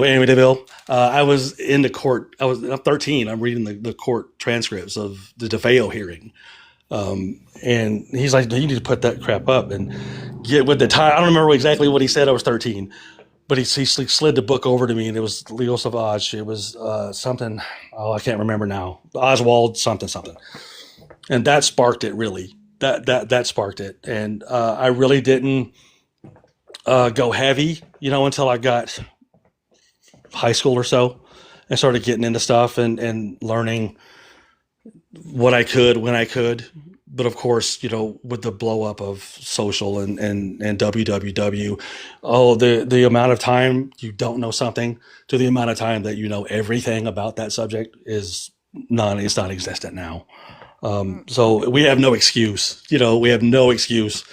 Amy DeVille. I was in the court. I'm 13. I'm reading the court transcripts of the DeFeo hearing. And he's like, "You need to put that crap up and get with the time." I don't remember exactly what he said. I was 13, but he slid the book over to me, and it was Leo Sauvage. It was something. Oh, I can't remember now. Oswald something something, and that sparked it. Really, that sparked it, and I really didn't go heavy, until I got high school or so, and started getting into stuff and learning what I could when I could. But of course, with the blow up of social and WWW, oh, the amount of time you don't know something to the amount of time that you know everything about that subject it's non-existent now. So we have no excuse, we have no excuse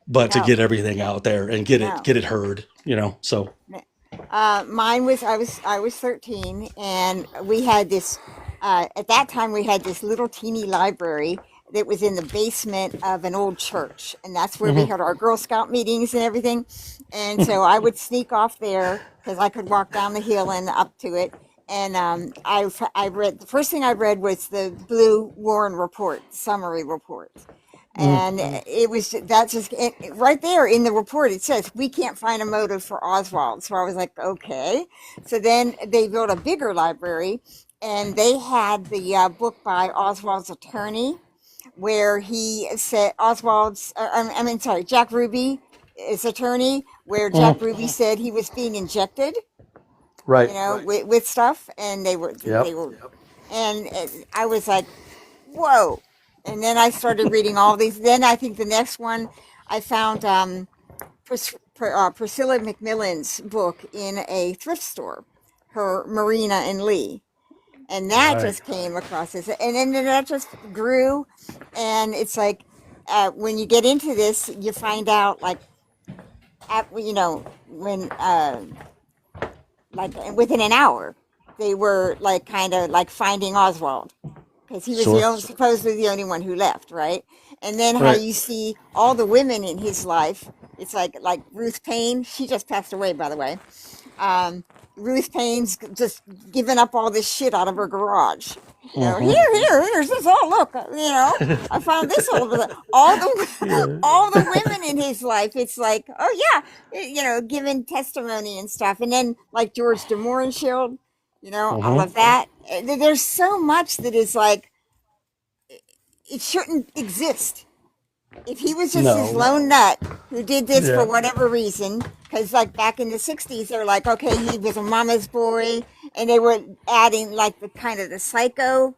but to No, get everything out there and no. get it heard, so. Mine was I was 13, and we had this. At that time, we had this little teeny library that was in the basement of an old church, and that's where we Hmm. had our Girl Scout meetings and everything. And so I would sneak off there because I could walk down the hill and up to it. And I read the first thing I read was the Blue Warren Report summary report. And it was that's just right there in the report. It says we can't find a motive for Oswald. So I was like, okay. So then they built a bigger library, and they had the book by Oswald's attorney, where he said sorry, Jack Ruby, his attorney, where Jack Hmm. Ruby said he was being injected, Right. with stuff, and they Yep. were, and I was like, whoa. And then I started reading all these. Then I think the next one I found Priscilla McMillan's book in a thrift store, her Marina and Lee. And that Right. just came across this. And then that just grew. And it's like when you get into this, you find out, like, when, like, within an hour, they were, like, kind of like finding Oswald because he was Sure. supposedly the only one who left, right? And then how Right. you see all the women in his life. It's like Ruth Payne. She just passed away, by the way. Um, Ruth Payne's just giving up all this shit out of her garage. Hmm. Here's this. Oh, look, I found this all over all the Yeah. all the women in his life. It's like, oh yeah, giving testimony and stuff. And then like George de Mohrenschildt, all Hmm. of that. There's so much that is like it shouldn't exist. If he was just this No. lone nut who did this for Yeah. whatever reason, because like back in the 60s, they're like, okay, he was a mama's boy, and they were adding like the kind of the psycho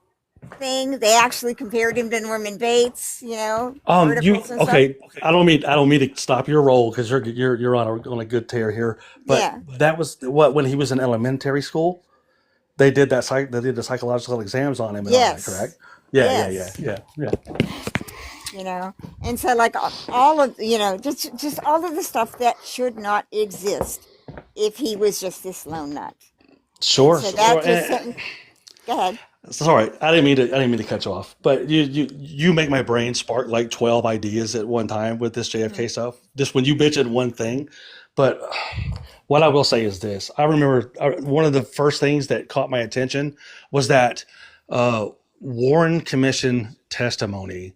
thing. They actually compared him to Norman Bates, You articles and stuff. okay? I don't mean to stop your role because you're on a good tear here. But Yeah. that was what when he was in elementary school. They did the psychological exams on him and all that, correct? Yes. Yeah, yeah, yeah, Yes. yeah, yeah. And so like all of just all of the stuff that should not exist if he was just this lone nut. And Sure. so that Sure. just sent. Go ahead. Sorry, I didn't mean to cut you off, but you make my brain spark like 12 ideas at one time with this JFK stuff. Just when you mention one thing, but what I will say is this: I remember one of the first things that caught my attention was that uh, Warren Commission testimony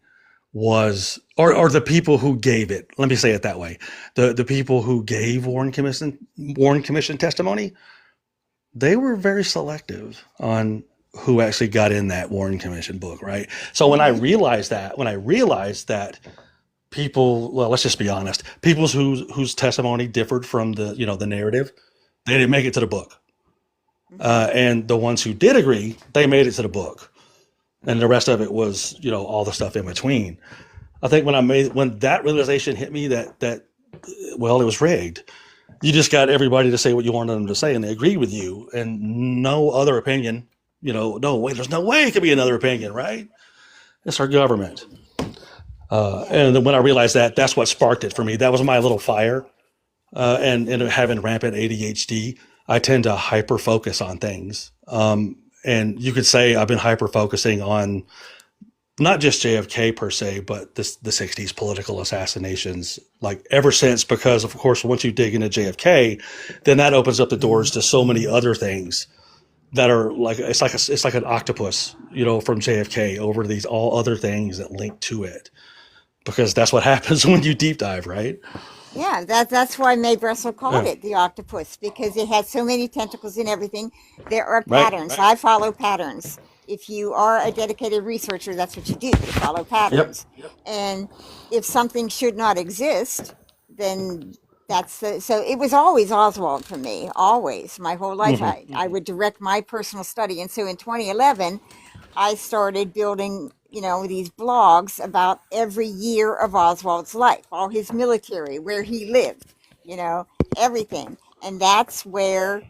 was, or the people who gave it. Let me say it that way: the people who gave Warren Commission testimony, they were very selective on who actually got in that Warren Commission book, right? So when I realized that people, well, let's just be honest, people whose testimony differed from the narrative, they didn't make it to the book, and the ones who did agree, they made it to the book, and the rest of it was all the stuff in between. I think when that realization hit me that well, it was rigged. You just got everybody to say what you wanted them to say, and they agreed with you, and no other opinion. No way. There's no way it could be another opinion, right? It's our government. And then when I realized that, that's what sparked it for me. That was my little fire. And having rampant ADHD, I tend to hyper focus on things. And you could say I've been hyper focusing on not just JFK per se, but the 60s political assassinations, like ever since, because of course, once you dig into JFK, then that opens up the doors to so many other things that are like, it's like an octopus, from JFK over these all other things that link to it, because that's what happens when you deep dive, right? Yeah, that's why Mae Brussel called Yeah. it the octopus, because it had so many tentacles and everything. There are Right. patterns. I follow patterns. If you are a dedicated researcher, that's what you do. You follow Yep. patterns. And if something should not exist, then so it was always Oswald for me, always. My whole life, Hmm. I would direct my personal study. And so in 2011, I started building, these blogs about every year of Oswald's life, all his military, where he lived, you know, everything. And that's where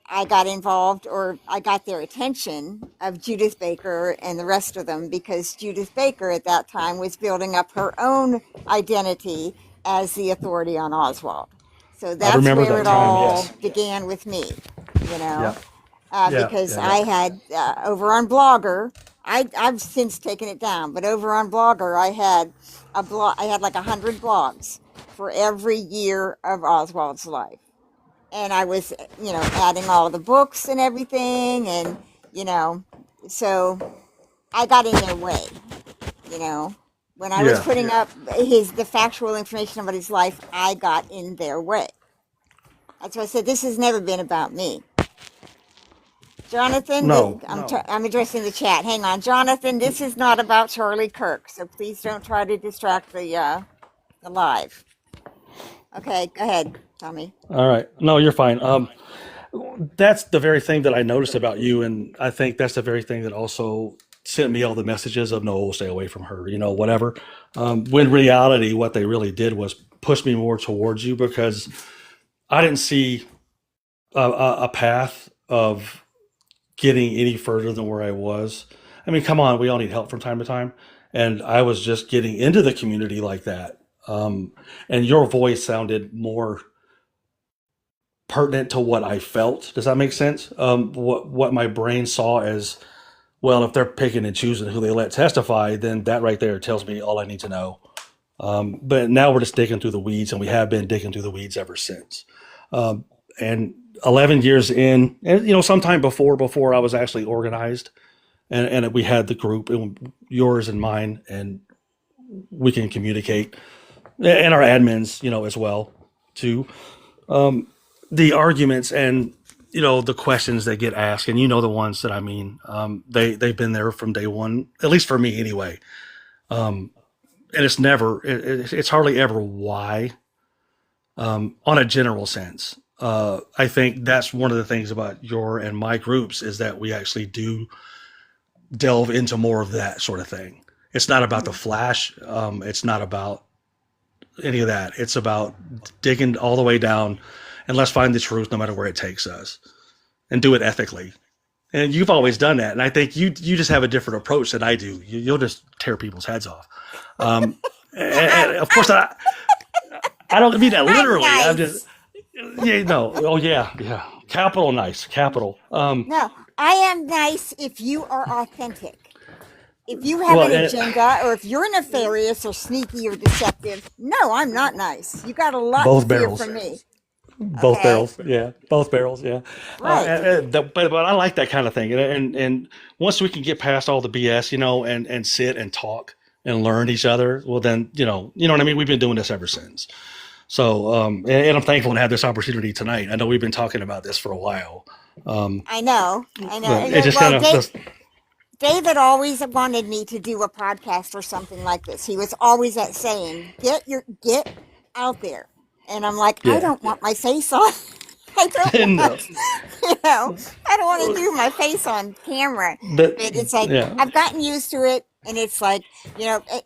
I got involved, or I got their attention, of Judith Baker and the rest of them, because Judith Baker at that time was building up her own identity as the authority on Oswald. So I that's remember where that it time. all Yes. began with me, you know, Yeah. Yeah. because Yeah. I Yeah. had over on Blogger, I've since taken it down, but over on Blogger, I had I had like 100 blogs for every year of Oswald's life, and I was, adding all the books and everything, and you know, so I got in their way, you know. When I was Yeah. putting up the factual information about his life, I got in their way. That's why I said this has never been about me. Jonathan, No. I'm addressing the chat. Hang on, Jonathan. This is not about Charlie Kirk, so please don't try to distract the live. Okay, go ahead, Tommy. All right. No, you're fine. That's the very thing that I noticed about you, and I think that's the very thing that also sent me all the messages of no, stay away from her, whatever. When reality, what they really did was push me more towards you, because I didn't see a path of getting any further than where I was. I mean, come on, we all need help from time to time, and I was just getting into the community like that. And your voice sounded more pertinent to what I felt. Does that make sense? What my brain saw as, well, if they're picking and choosing who they let testify, then that right there tells me all I need to know. But now we're just digging through the weeds, and we have been digging through the weeds ever since. And 11 years in, and sometime before I was actually organized, and we had the group, yours and mine, and we can communicate, and our admins, as well, too. The arguments and the questions that get asked, and the ones that I mean, they've been there from day one, at least for me anyway. And it's hardly ever why, on a general sense. I think that's one of the things about your and my groups, is that we actually do delve into more of that sort of thing. It's not about the flash. It's not about any of that. It's about digging all the way down, and let's find the truth no matter where it takes us, and do it ethically. And you've always done that. And I think you just have a different approach than I do. You'll just tear people's heads off. And of course, I don't mean that literally. I'm Nice. just, yeah, no. Oh, yeah. Yeah. Capital nice. Capital. No, I am nice if you are authentic. If you have Well, an agenda or if you're nefarious or sneaky or deceptive, no, I'm not nice. You got a lot to both fear barrels. from me. Both Okay? barrels. Yeah. Both barrels. Yeah. Right. But I like that kind of thing. And once we can get past all the BS, and sit and talk and learn each other, well, then, you know what I mean? We've been doing this ever since. So, and I'm thankful to have this opportunity tonight. I know we've been talking about this for a while. I know. But it just kind Well, of just, David always wanted me to do a podcast or something like this. He was always at saying, get out there. And I'm like, I yeah. don't want my face on. I don't No. want, I don't want to do my face on camera. But But it's like, yeah. I've gotten used to it. And it's like,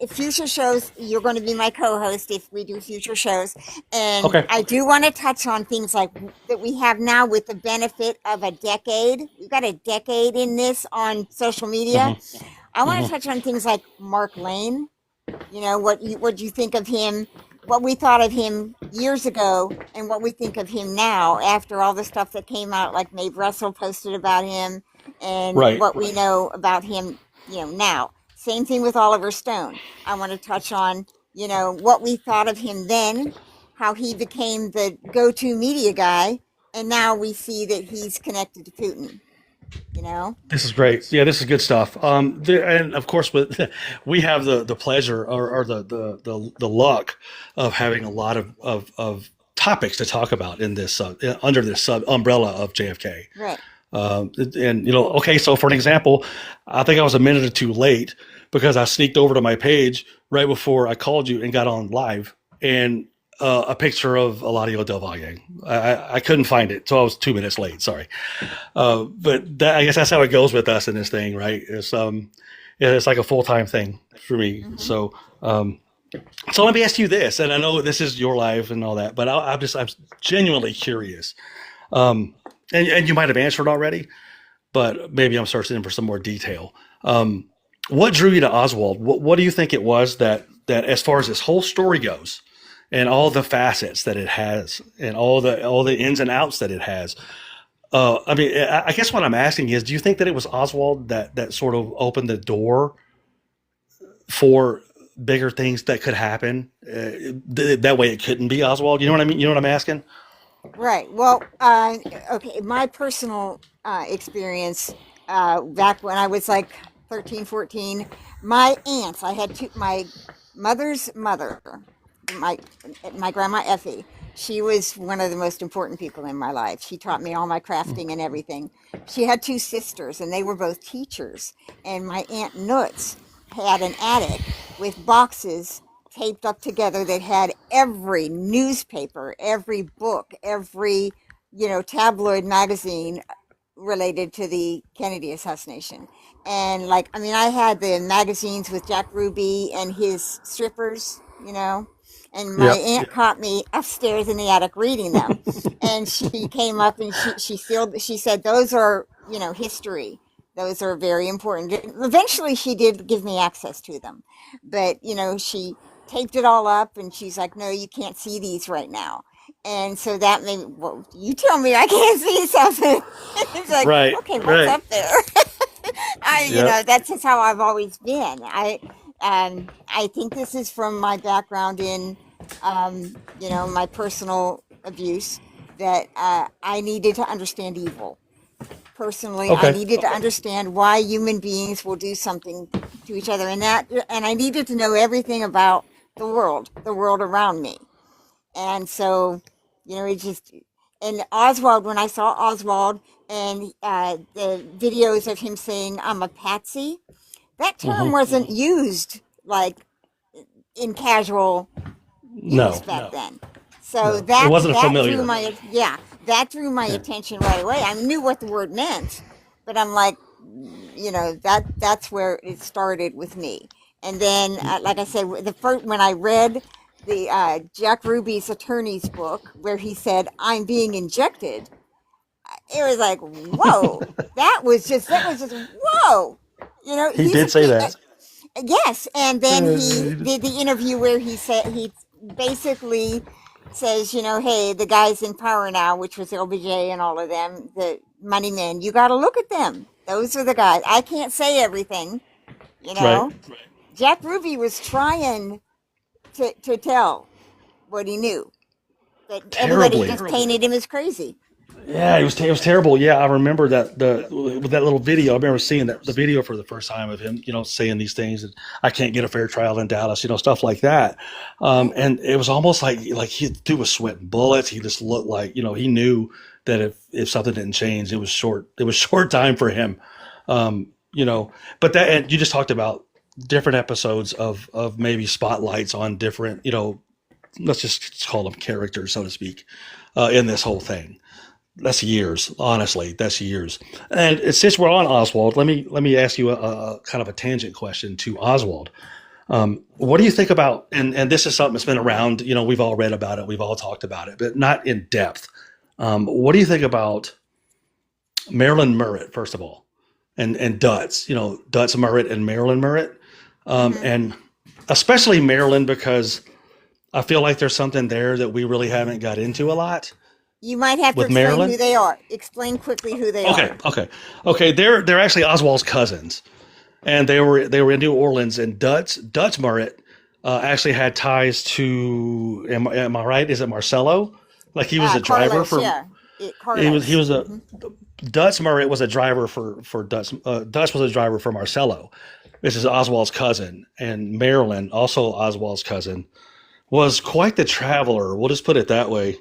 future shows, you're going to be my co-host if we do future shows. And Okay. I do want to touch on things like that we have now with the benefit of a decade. We've got a decade in this on social media. Hmm. I want to Hmm. touch on things like Mark Lane. What you think of him, what we thought of him years ago, and what we think of him now after all the stuff that came out, like Maeve Russell posted about him, and Right. what we know about him, now. Same thing with Oliver Stone. I want to touch on, what we thought of him then, how he became the go-to media guy, and now we see that he's connected to Putin. This is great. Yeah, this is good stuff. And of course, we have the pleasure or the luck of having a lot of topics to talk about in this under this umbrella of JFK. Right. And okay, so for an example, I think I was a minute or two late because I sneaked over to my page right before I called you and got on live, and a picture of Eladio Del Valle. I couldn't find it, so I was 2 minutes late. Sorry, but I guess that's how it goes with us in this thing, right? It's like a full-time thing for me. Mm-hmm. So let me ask you this, and I know this is your life and all that, but I'm genuinely curious. And you might have answered already, but maybe I'm searching for some more detail. What drew you to Oswald? What do you think it was that as far as this whole story goes, and all the facets that it has, and all the ins and outs that it has? I mean, I guess what I'm asking is, do you think that it was Oswald that sort of opened the door for bigger things that could happen? That way, it couldn't be Oswald. You know what I mean? You know what I'm asking? Right. Well, okay. My personal experience back when I was like 13, 14, my aunts, I had my mother's mother, my grandma Effie. She was one of the most important people in my life. She taught me all my crafting and everything. She had two sisters, and they were both teachers. And my Aunt Nutz had an attic with boxes taped up together that had every newspaper, every book, every, tabloid magazine related to the Kennedy assassination. And I had the magazines with Jack Ruby and his strippers, and my Yep. aunt caught me upstairs in the attic reading them. And she came up and she said, those are, history. Those are very important. Eventually she did give me access to them, but she taped it all up and she's like, no, you can't see these right now. And so that made me, well, you tell me I can't see something. It's like, Right. okay, what's Right. up there? Yep. That's just how I've always been. I think this is from my background in, my personal abuse, that I needed to understand evil. Personally, I Okay. needed to understand why human beings will do something to each other, and I needed to know everything about the world around me. And so, it just, and Oswald, when I saw Oswald and the videos of him saying, I'm a patsy, that term Hmm. wasn't used like in casual use No. back then. So No. It wasn't that drew familiar. that drew my Yeah. attention right away. I knew what the word meant, but I'm like, that's where it started with me. And then, like I said, the first when I read the Jack Ruby's attorney's book, where he said, "I'm being injected," it was like, whoa, that was just whoa. He He's did say that. yes. And then he Uh, did the interview where he said he basically says, hey, the guys in power now, which was LBJ and all of them, the money men, you got to look at them. Those are the guys. I can't say everything, you Right. know. Jack Ruby was trying to tell what he knew, but everybody Terribly. just painted him as crazy. Yeah, it was terrible. Yeah, I remember that with that little video. I remember seeing the video for the first time of him, saying these things, and I can't get a fair trial in Dallas, stuff like that. Right. And it was almost like he dude was sweating bullets. He just looked like he knew that if something didn't change, it was short time for him. But that, and you just talked about different episodes of maybe spotlights on different, let's just call them characters, so to speak, in this whole thing. That's years, honestly. That's years. And since we're on Oswald, let me ask you a kind of a tangent question to Oswald. What do you think about? And this is something that's been around. We've all read about it, we've all talked about it, but not in depth. What do you think about Marilyn Merritt, first of all, and Dutz? Dutz Merritt and Marilyn Merritt, and especially Marilyn, because I feel like there's something there that we really haven't got into a lot. You might have to With explain Marilyn? who they are. Explain quickly who they are. Okay. They're actually Oswald's cousins, and they were in New Orleans. And Dutch Merritt actually had ties to. Am I right? Is it Marcello? Like he was a driver Carlos, for. yeah. He Carlos. was a. Dutch Merritt was a driver for Dutch. Dutch was a driver for Marcello. This is Oswald's cousin, and Marilyn, also Oswald's cousin, was quite the traveler. We'll just put it that way.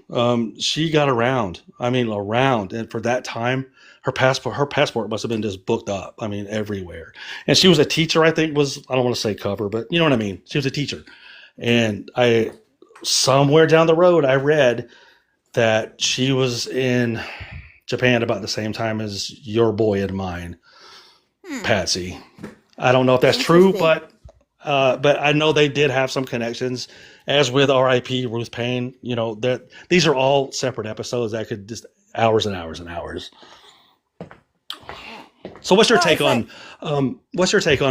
She got around. I mean, around, and for that time, her passport must have been just booked up. I mean, everywhere. And she was a teacher. I think I don't want to say cover, but you know what I mean. She was a teacher, and somewhere down the road, I read that she was in Japan about the same time as your boy and mine, Patsy. I don't know if that's true, but I know they did have some connections, as with R.I.P. Ruth Payne. These are all separate episodes that could just hours and hours and hours. So what's your take on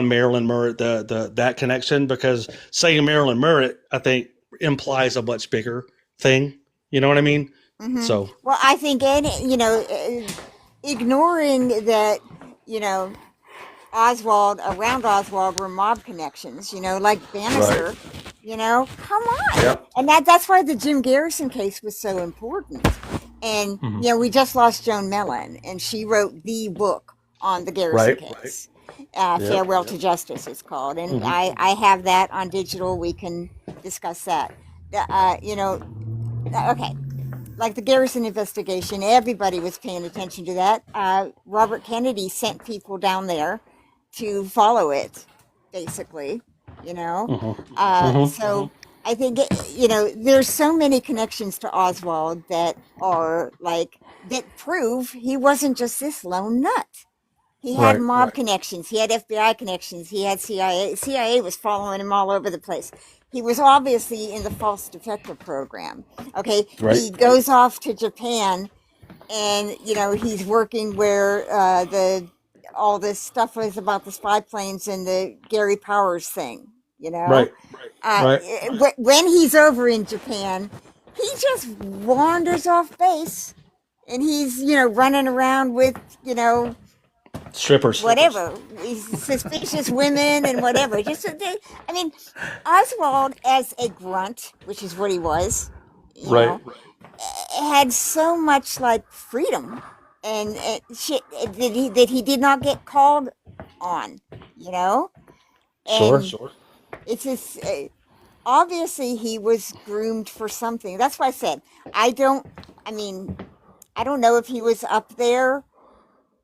Marilyn Merritt, that connection? Because saying Marilyn Merritt, I think, implies a much bigger thing. You know what I mean? Mm-hmm. So well, I think ignoring that, around Oswald were mob connections, like Bannister, come on. Yep. And that's why the Jim Garrison case was so important. And, we just lost Joan Mellon, and she wrote the book on the Garrison case. Farewell to Justice, it's called. And I have that on digital. We can discuss that. Okay. Like the Garrison investigation, everybody was paying attention to that. Robert Kennedy sent people down there to follow it, basically, So I think, there's so many connections to Oswald that prove he wasn't just this lone nut. He had mob connections. He had FBI connections. He had CIA. CIA was following him all over the place. He was obviously in the false defector program. Okay, he goes off to Japan, and he's working where all this stuff was about the spy planes and the Gary Powers thing. When he's over in Japan, he just wanders off base, and he's running around with strippers, whatever, suspicious women and whatever. Oswald as a grunt, which is what he was, had so much freedom and shit that he did not get called on, And sure. it's just obviously he was groomed for something. That's why I said I don't know if he was up there,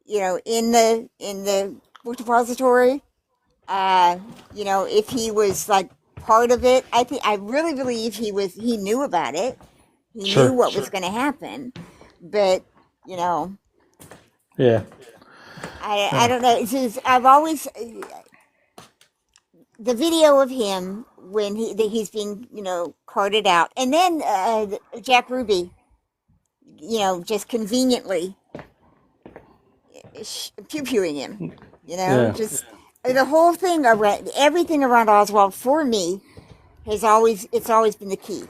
in the book depository, if he was part of it. I really believe he knew about it. He knew what was going to happen, but yeah. I don't know. It's just, I've always the video of him when he's being carted out, and then Jack Ruby, just conveniently pew-pewing him, just the whole thing around everything around Oswald for me it's always been the key.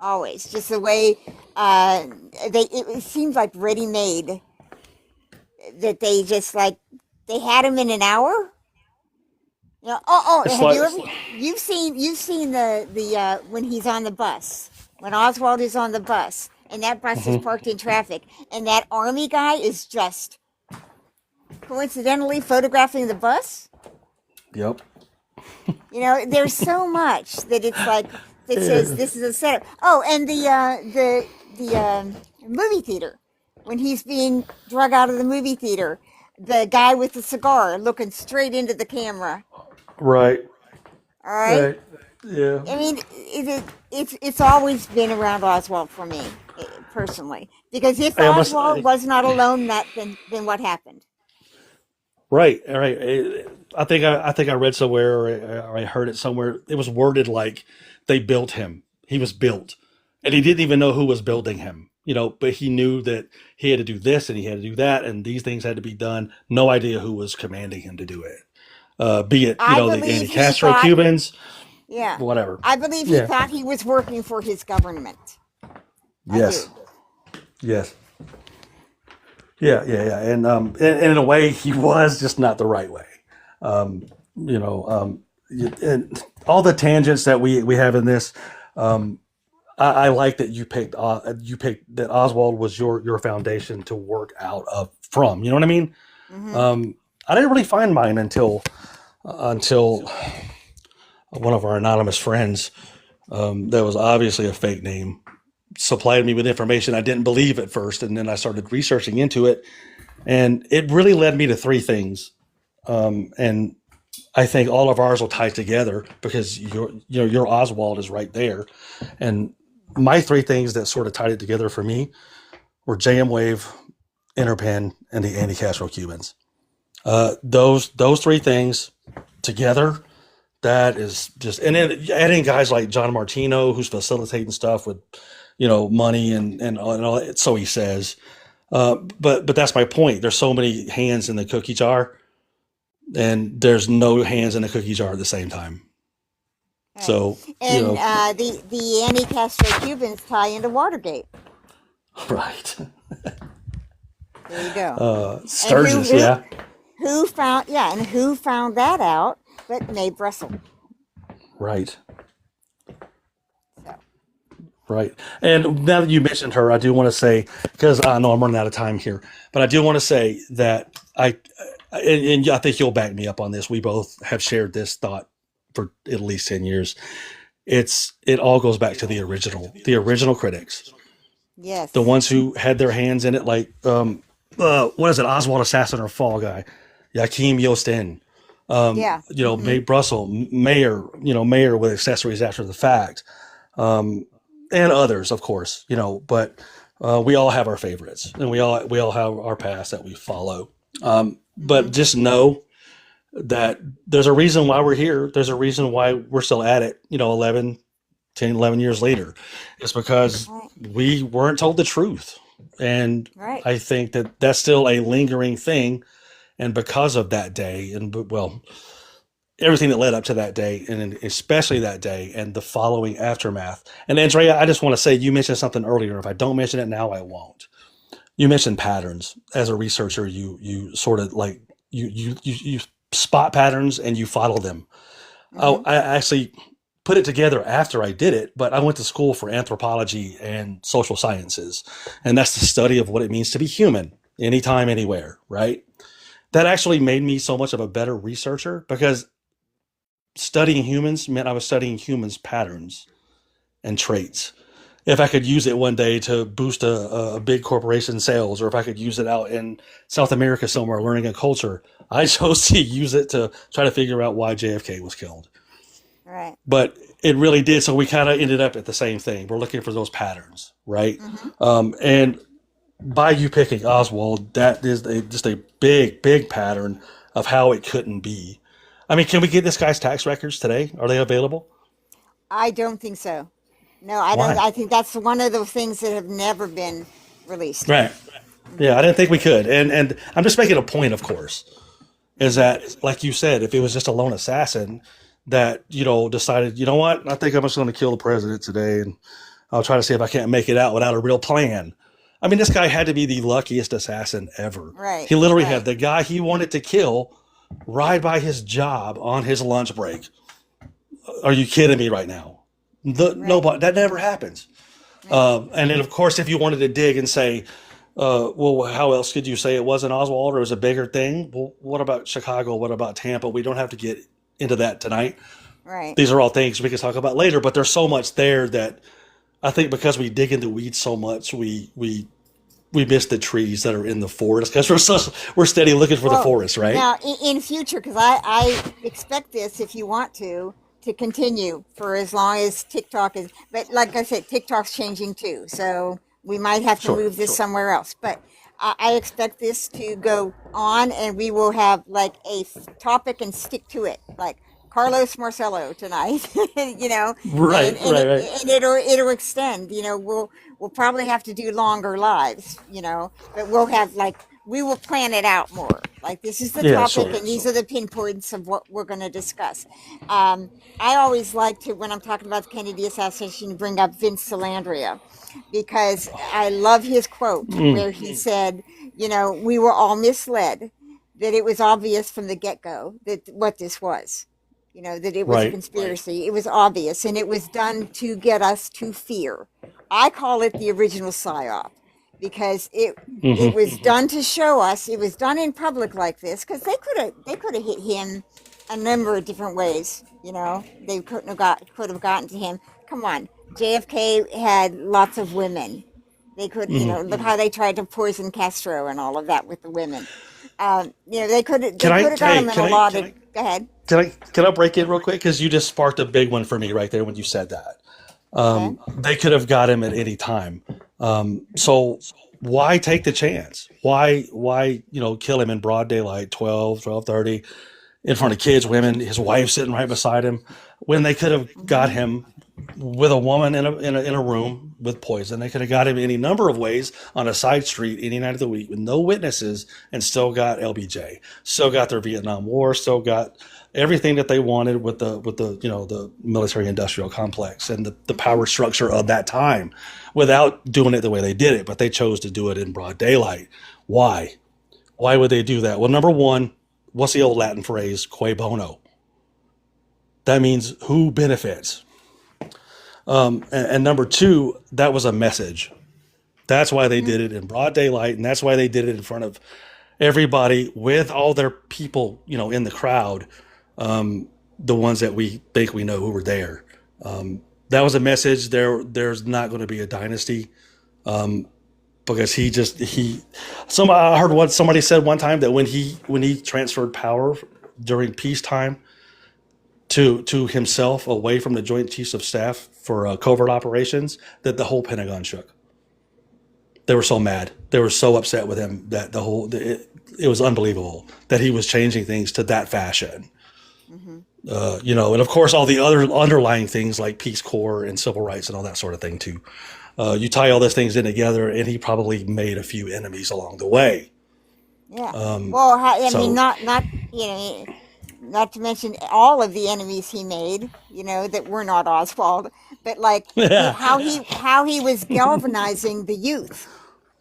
always. Just the way it seems like ready made. That they just like they had him in an hour. You know, It's have like you ever you've seen the when he's on the bus when Oswald is on the bus and that bus is Mhm. parked in traffic and that army guy is just coincidentally photographing the bus. Yep. You know, there's so much that it's like that says Uh, this is a setup. Oh, and the movie theater when he's being drug out of the movie theater, the guy with the cigar looking straight into the camera. right. All right. Right. Yeah. I mean, it's always been around Oswald for me personally because if I almost. Oswald was not alone, then what happened? Right. All right. I think I read somewhere or I heard it somewhere. It was worded like they built him. He was built, and he didn't even know who was building him. But he knew that he had to do this and he had to do that, and these things had to be done. No idea who was commanding him to do it. Be it I the believe he anti-Castro thought. Cubans, Yeah, whatever. I believe he Yeah. thought he was working for his government. I Yes. do. Yes. Yeah. Yeah. Yeah. And in a way, he was just not the right way. Um, and all the tangents that we have in this. Um, I like that you picked that Oswald was your foundation to work out of from. You know what I mean? Hmm. Um, I didn't really find mine until one of our anonymous friends that was obviously a fake name supplied me with information I didn't believe at first, and then I started researching into it, and it really led me to three things. And I think all of ours will tie together because your Oswald is right there, and my three things that sort of tied it together for me were JM Wave, Interpen, and the anti-Castro Cubans. Those three things together, that is just, and then adding guys like John Martino, who's facilitating stuff with, money and all that, so he says. But that's my point. There's so many hands in the cookie jar, and there's no hands in the cookie jar at the same time. Right. So, And the anti-Castro Cubans tie into Watergate. right. There you go. And Sturgis, yeah. who found that out but Mae Brussel. Right. So Right. And now that you mentioned her, I do want to say, because I know I'm running out of time here, but I do want to say that and I think you'll back me up on this. We both have shared this thought for at least 10 years. It all goes back to the original critics, the yes. ones who had their hands in it, like, what is it? Oswald Assassin or Fall Guy, Joachim Yosten, Yeah. Mae Brussel, Mayor with accessories after the fact. And others, of course, but we all have our favorites, and we all have our past that we follow. But Hmm. just know that there's a reason why we're here. There's a reason why we're still at it. 11 years later. It's because Right. we weren't told the truth, and Right. I think that that's still a lingering thing. And because of that day, and well, everything that led up to that day, and especially that day and the following aftermath. And Andrea, I just want to say you mentioned something earlier. If I don't mention it now, I won't. You mentioned patterns. As a researcher, you sort of like you spot patterns and you follow them. Oh, Hmm. I actually put it together after I did it, but I went to school for anthropology and social sciences, and that's the study of what it means to be human, anytime, anywhere, right? That actually made me so much of a better researcher because studying humans meant I was studying humans' patterns and traits. If I could use it one day to boost a big corporation sales, or if I could use it out in South America somewhere learning a culture, I chose to use it to try to figure out why JFK was killed. Right. But it really did. So we kind of ended up at the same thing. We're looking for those patterns, right? Hmm. And by you picking Oswald, that is just a big, big pattern of how it couldn't be. I mean, can we get this guy's tax records today? Are they available? I don't think so. No, I don't. Why? I think that's one of those things that have never been released. Right. Hmm. Yeah, I didn't think we could. And I'm just making a point, of course, is that, like you said, if it was just a lone assassin that, decided, you know what, I think I'm just going to kill the president today, and I'll try to see if I can't make it out without a real plan. I mean, this guy had to be the luckiest assassin ever. Right. He literally Right. had the guy he wanted to kill ride by his job on his lunch break. Are you kidding me right now? Right. Nobody, that never happens. And then, of course, if you wanted to dig and say, well, how else could you say it wasn't Oswald or it was a bigger thing? Well, what about Chicago? What about Tampa? We don't have to get into that tonight. Right. These are all things we can talk about later, but there's so much there that I think because we dig into weeds so much, we miss the trees that are in the forest because we're steady looking for the forest, right? Now, in future, because I expect this, if you want to continue for as long as TikTok is. But like I said, TikTok's changing too, so we might have to move this somewhere else. But I expect this to go on, and we will have like a topic and stick to it, like Carlos Marcello tonight. You know, Right, right. and it'll extend. You know, we'll probably have to do longer lives. You know, but we'll have like. We will plan it out more. Like this is the topic, and these are the pinpoints of what we're going to discuss. I always like to, when I'm talking about the Kennedy assassination, bring up Vince Salandria, because I love his quote where he said, you know, we were all misled, that it was obvious from the get-go that what this was. You know, that it was a conspiracy. It was obvious, and it was done to get us to fear. I call it the original PSYOP. Because it was done to show us, it was done in public like this, because they could have hit him a number of different ways. You know, they could have gotten to him. Come on, JFK had lots of women. They could, you know, look how they tried to poison Castro and all of that with the women. You know, they could have got him in a lot of. Go ahead. Can I break in real quick because you just sparked a big one for me right there when you said that. They could have got him at any time. So why take the chance? Why, you know, kill him in broad daylight, 12:30 in front of kids, women, his wife sitting right beside him, when they could have got him with a woman in a room with poison. They could have got him any number of ways on a side street any night of the week with no witnesses and still got LBJ, still got their Vietnam War, still got everything that they wanted with the you know, the military industrial complex and the power structure of that time without doing it the way they did it. But they chose to do it in broad daylight. Why? Why would they do that? Well, number one, what's the old Latin phrase, cui bono? That means who benefits? And number two, that was a message. That's why they did it in broad daylight, and that's why they did it in front of everybody with all their people, you know, in the crowd, the ones that we think we know who were there. That was a message. There's not going to be a dynasty, because I heard somebody said one time that when he transferred power during peacetime to himself away from the Joint Chiefs of Staff for covert operations, that the whole Pentagon shook. They were so mad. They were so upset with him that it was unbelievable that he was changing things to that fashion. You know, and of course all the other underlying things like Peace Corps and civil rights and all that sort of thing too. You tie all those things in together, and he probably made a few enemies along the way. Yeah. Well, I mean, not you know, not to mention all of the enemies he made, you know, that were not Oswald, but like how he was galvanizing the youth.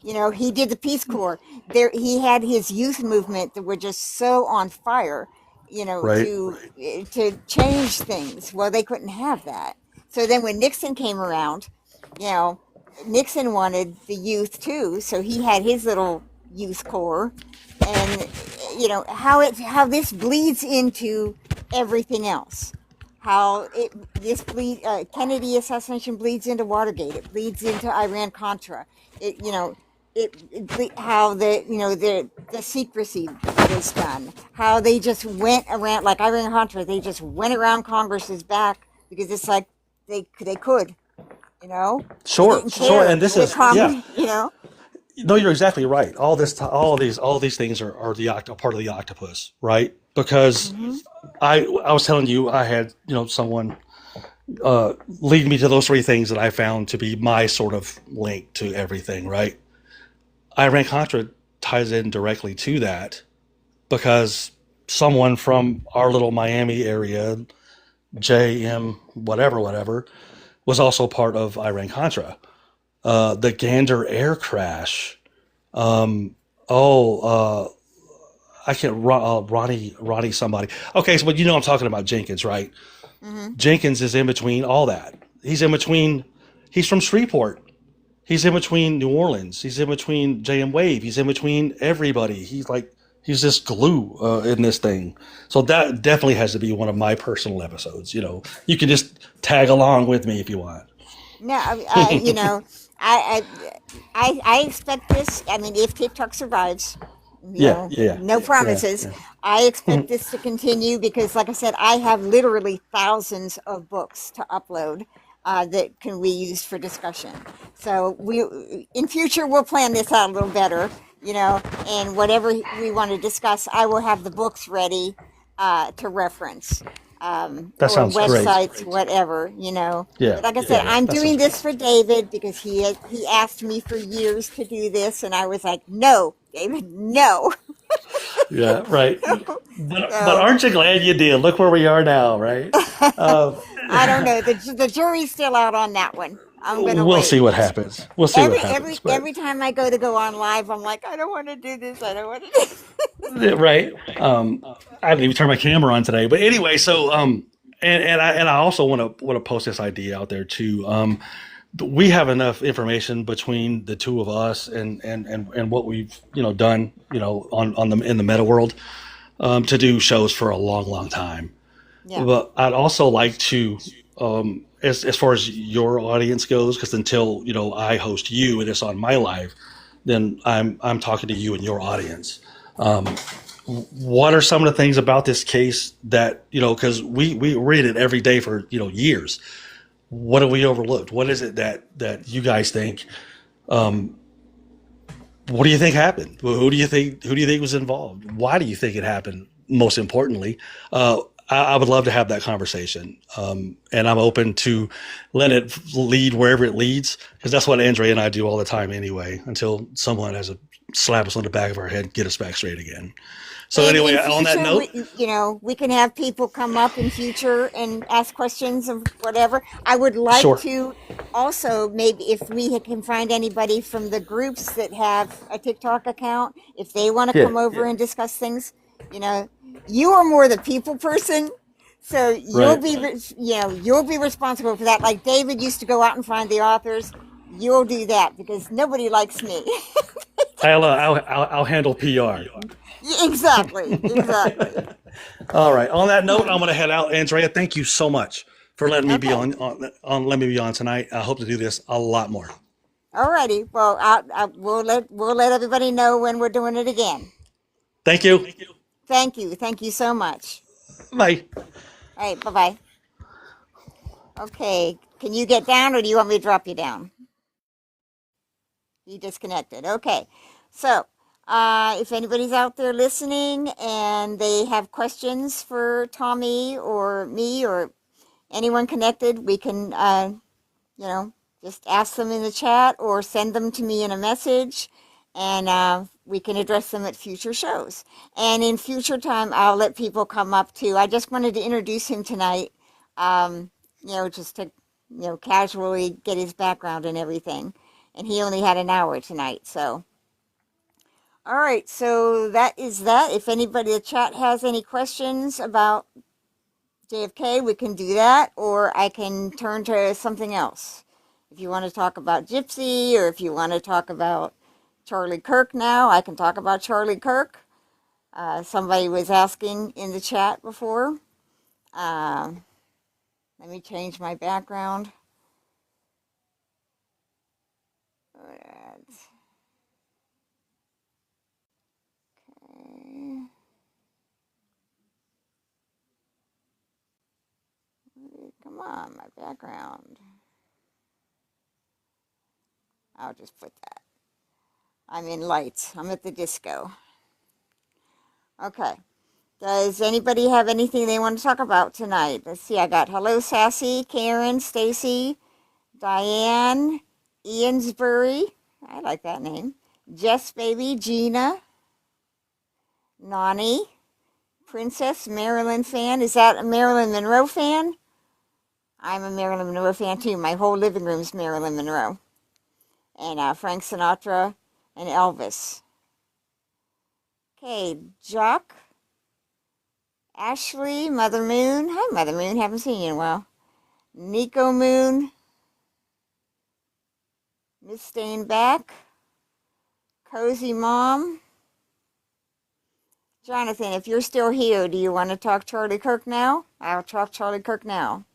You know, he did the Peace Corps. He had his youth movement that were just so on fire, you know, to change things. Well, they couldn't have that. So then when Nixon came around, you know, Nixon wanted the youth too, so he had his little youth corps. And you know how this bleeds into everything else. How Kennedy assassination bleeds into Watergate. It bleeds into Iran Contra. How the secrecy was done. How they just went around, like Iran Contra. They just went around Congress's back because it's like they could, you know. Sure. And this is you know. No, you're exactly right. All these things are part of the octopus, right? Because I was telling you, I had, you know, someone lead me to those three things that I found to be my sort of link to everything, right? Iran Contra ties in directly to that because someone from our little Miami area, JM whatever, was also part of Iran-Contra. The Gander air crash. Um, oh, I can't, Ronnie somebody. Okay, so, but you know I'm talking about Jenkins, right? Mm-hmm. Jenkins is in between all that. He's in between, he's from Shreveport. He's in between New Orleans. He's in between JM Wave. He's in between everybody. He's just glue in this thing. So that definitely has to be one of my personal episodes. You know, you can just tag along with me if you want. No, you know, I, I expect this. I mean, if TikTok survives, you Yeah, know, yeah, no yeah, promises. yeah. I expect this to continue because, like I said, I have literally thousands of books to upload that can be used for discussion. So in future, we'll plan this out a little better, you know, and whatever we want to discuss, I will have the books ready to reference, That or sounds great. websites, whatever, you know. Yeah, But like I said, yeah, I'm that sounds doing great. this for David because he asked me for years to do this, and I was like, no, David, no. Yeah, right. But So aren't you glad you did? Look where we are now, right? Uh, I don't know. The jury's still out on that one. I'm gonna we'll wait. see what happens. We'll see what happens. But Every time I go on live, I'm like, I don't want to do this. I don't want to do this. right. I didn't even turn my camera on today. But anyway, so and I also want to post this idea out there too. We have enough information between the two of us and what we've done on the in the meta world to do shows for a long time. Yeah. But I'd also like to, as far as your audience goes, because until I host you and it's on my live, then I'm talking to you and your audience. What are some of the things about this case that because we read it every day for years. What have we overlooked? What is it that you guys think? What do you think happened? Who do you think was involved? Why do you think it happened? Most importantly, I would love to have that conversation, and I'm open to let it lead wherever it leads, because that's what Andrea and I do all the time anyway. Until someone has a slap us on the back of our head, get us back straight again. So And anyway, in on that future, note, we can have people come up in future and ask questions of whatever. I would like sure, to also, maybe if we can find anybody from the groups that have a TikTok account, if they want to yeah, come over and discuss things, you know, you are more the people person. So right. you'll be responsible for that. Like David used to go out and find the authors. You'll do that because nobody likes me. I'll handle PR. Exactly, exactly. All right. On that note, I'm going to head out. Andrea, thank you so much for letting me be Okay. on letting me be on tonight. I hope to do this a lot more. Alrighty. Well, we'll let everybody know when we're doing it again. Thank you. Thank you. Thank you so much. Bye. All right. Bye bye. Okay. Can you get down, or do you want me to drop you down? You disconnected. Okay. So, if anybody's out there listening and they have questions for Tommy or me or anyone connected, we can, you know, just ask them in the chat or send them to me in a message, and we can address them at future shows. And in future time, I'll let people come up too. I just wanted to introduce him tonight, just to, casually get his background and everything. And he only had an hour tonight, so. All right, so that is that. If anybody in the chat has any questions about JFK, we can do that, or I can turn to something else. If you want to talk about Gypsy, or if you want to talk about Charlie Kirk now, I can talk about Charlie Kirk. Somebody was asking in the chat before. Let me change my background. Come on, my background. I'll just put that. I'm in lights. I'm at the disco. Okay. Does anybody have anything they want to talk about tonight? Let's see. I got hello, Sassy, Karen, Stacy, Diane, Iansbury. I like that name. Jess Baby, Gina, Nani, Princess, Marilyn fan. Is that a Marilyn Monroe fan? I'm a Marilyn Monroe fan too. My whole living room's Marilyn Monroe. And Frank Sinatra and Elvis. Okay, Jock, Ashley, Mother Moon. Hi, Mother Moon. Haven't seen you in a while. Nico Moon. Miss Stainback. Cozy Mom. Jonathan, if you're still here, do you want to talk Charlie Kirk now? I'll talk Charlie Kirk now.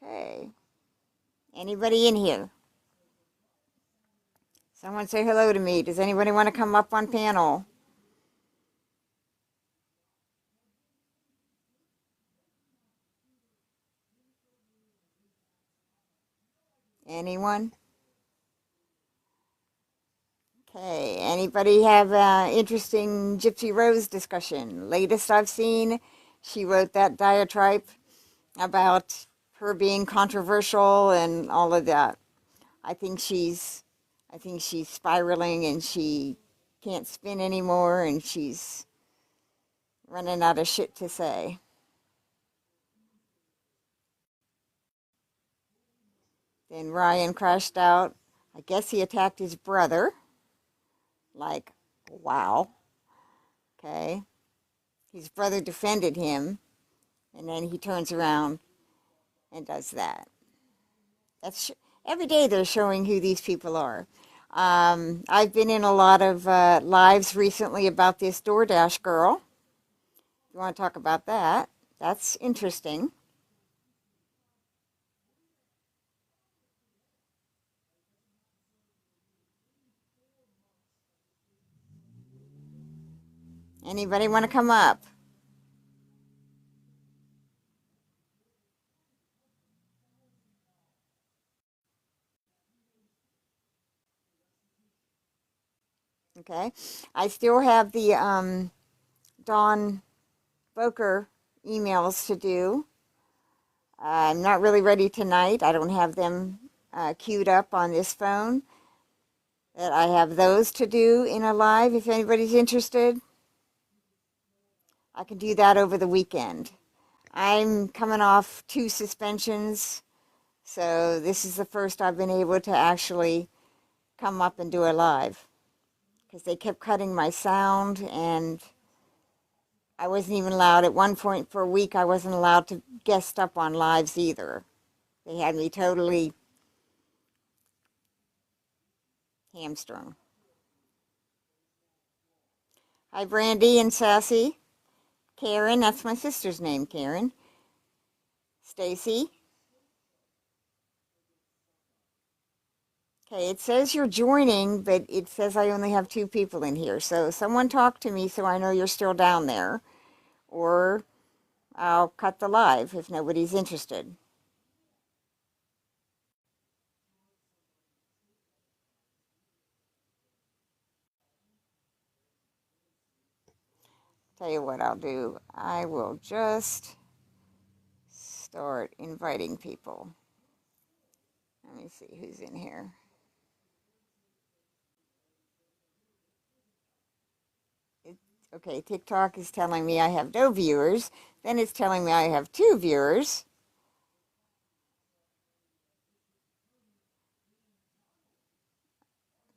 Okay. Anybody in here? Someone say hello to me. Does anybody want to come up on panel? Anyone? Okay, anybody have interesting Gypsy Rose discussion? Latest I've seen, she wrote that diatribe about her being controversial and all of that. I think she's spiraling and she can't spin anymore and she's running out of shit to say. Then Ryan crashed out. I guess he attacked his brother. Like, wow. Okay. His brother defended him, and then he turns around and does that. Every day they're showing who these people are. I've been in a lot of lives recently about this DoorDash girl. If you want to talk about that, that's interesting. Anybody want to come up? Okay. I still have the Dawn Boker emails to do. I'm not really ready tonight. I don't have them queued up on this phone. That I have those to do in a live if anybody's interested. I can do that over the weekend. I'm coming off 2 suspensions, so this is the first I've been able to actually come up and do a live. Because they kept cutting my sound and I wasn't even allowed, at one point for a week, I wasn't allowed to guest up on lives either. They had me totally hamstrung. Hi, Brandy and Sassy. Karen, that's my sister's name, Karen. Stacy. Okay, it says you're joining, but it says I only have 2 people in here. So someone talk to me so I know you're still down there. Or I'll cut the live if nobody's interested. Tell you what I'll do. I will just start inviting people. Let me see who's in here. Okay, TikTok is telling me I have no viewers. Then it's telling me I have 2 viewers.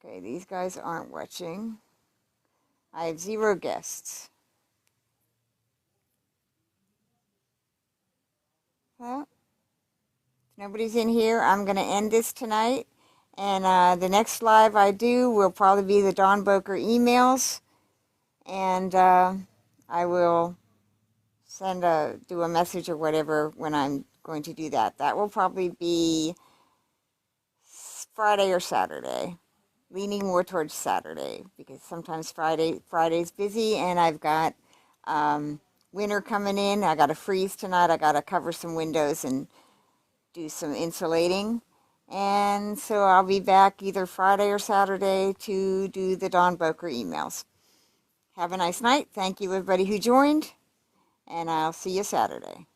Okay, these guys aren't watching. I have 0 guests. Well, if nobody's in here, I'm going to end this tonight. And the next live I do will probably be the Dawn Boker emails. And I will do a message or whatever when I'm going to do that. That will probably be Friday or Saturday. Leaning more towards Saturday because sometimes Friday's busy and I've got winter coming in. I got to freeze tonight. I got to cover some windows and do some insulating. And so I'll be back either Friday or Saturday to do the Dawn Boker emails. Have a nice night. Thank you everybody who joined and I'll see you Saturday.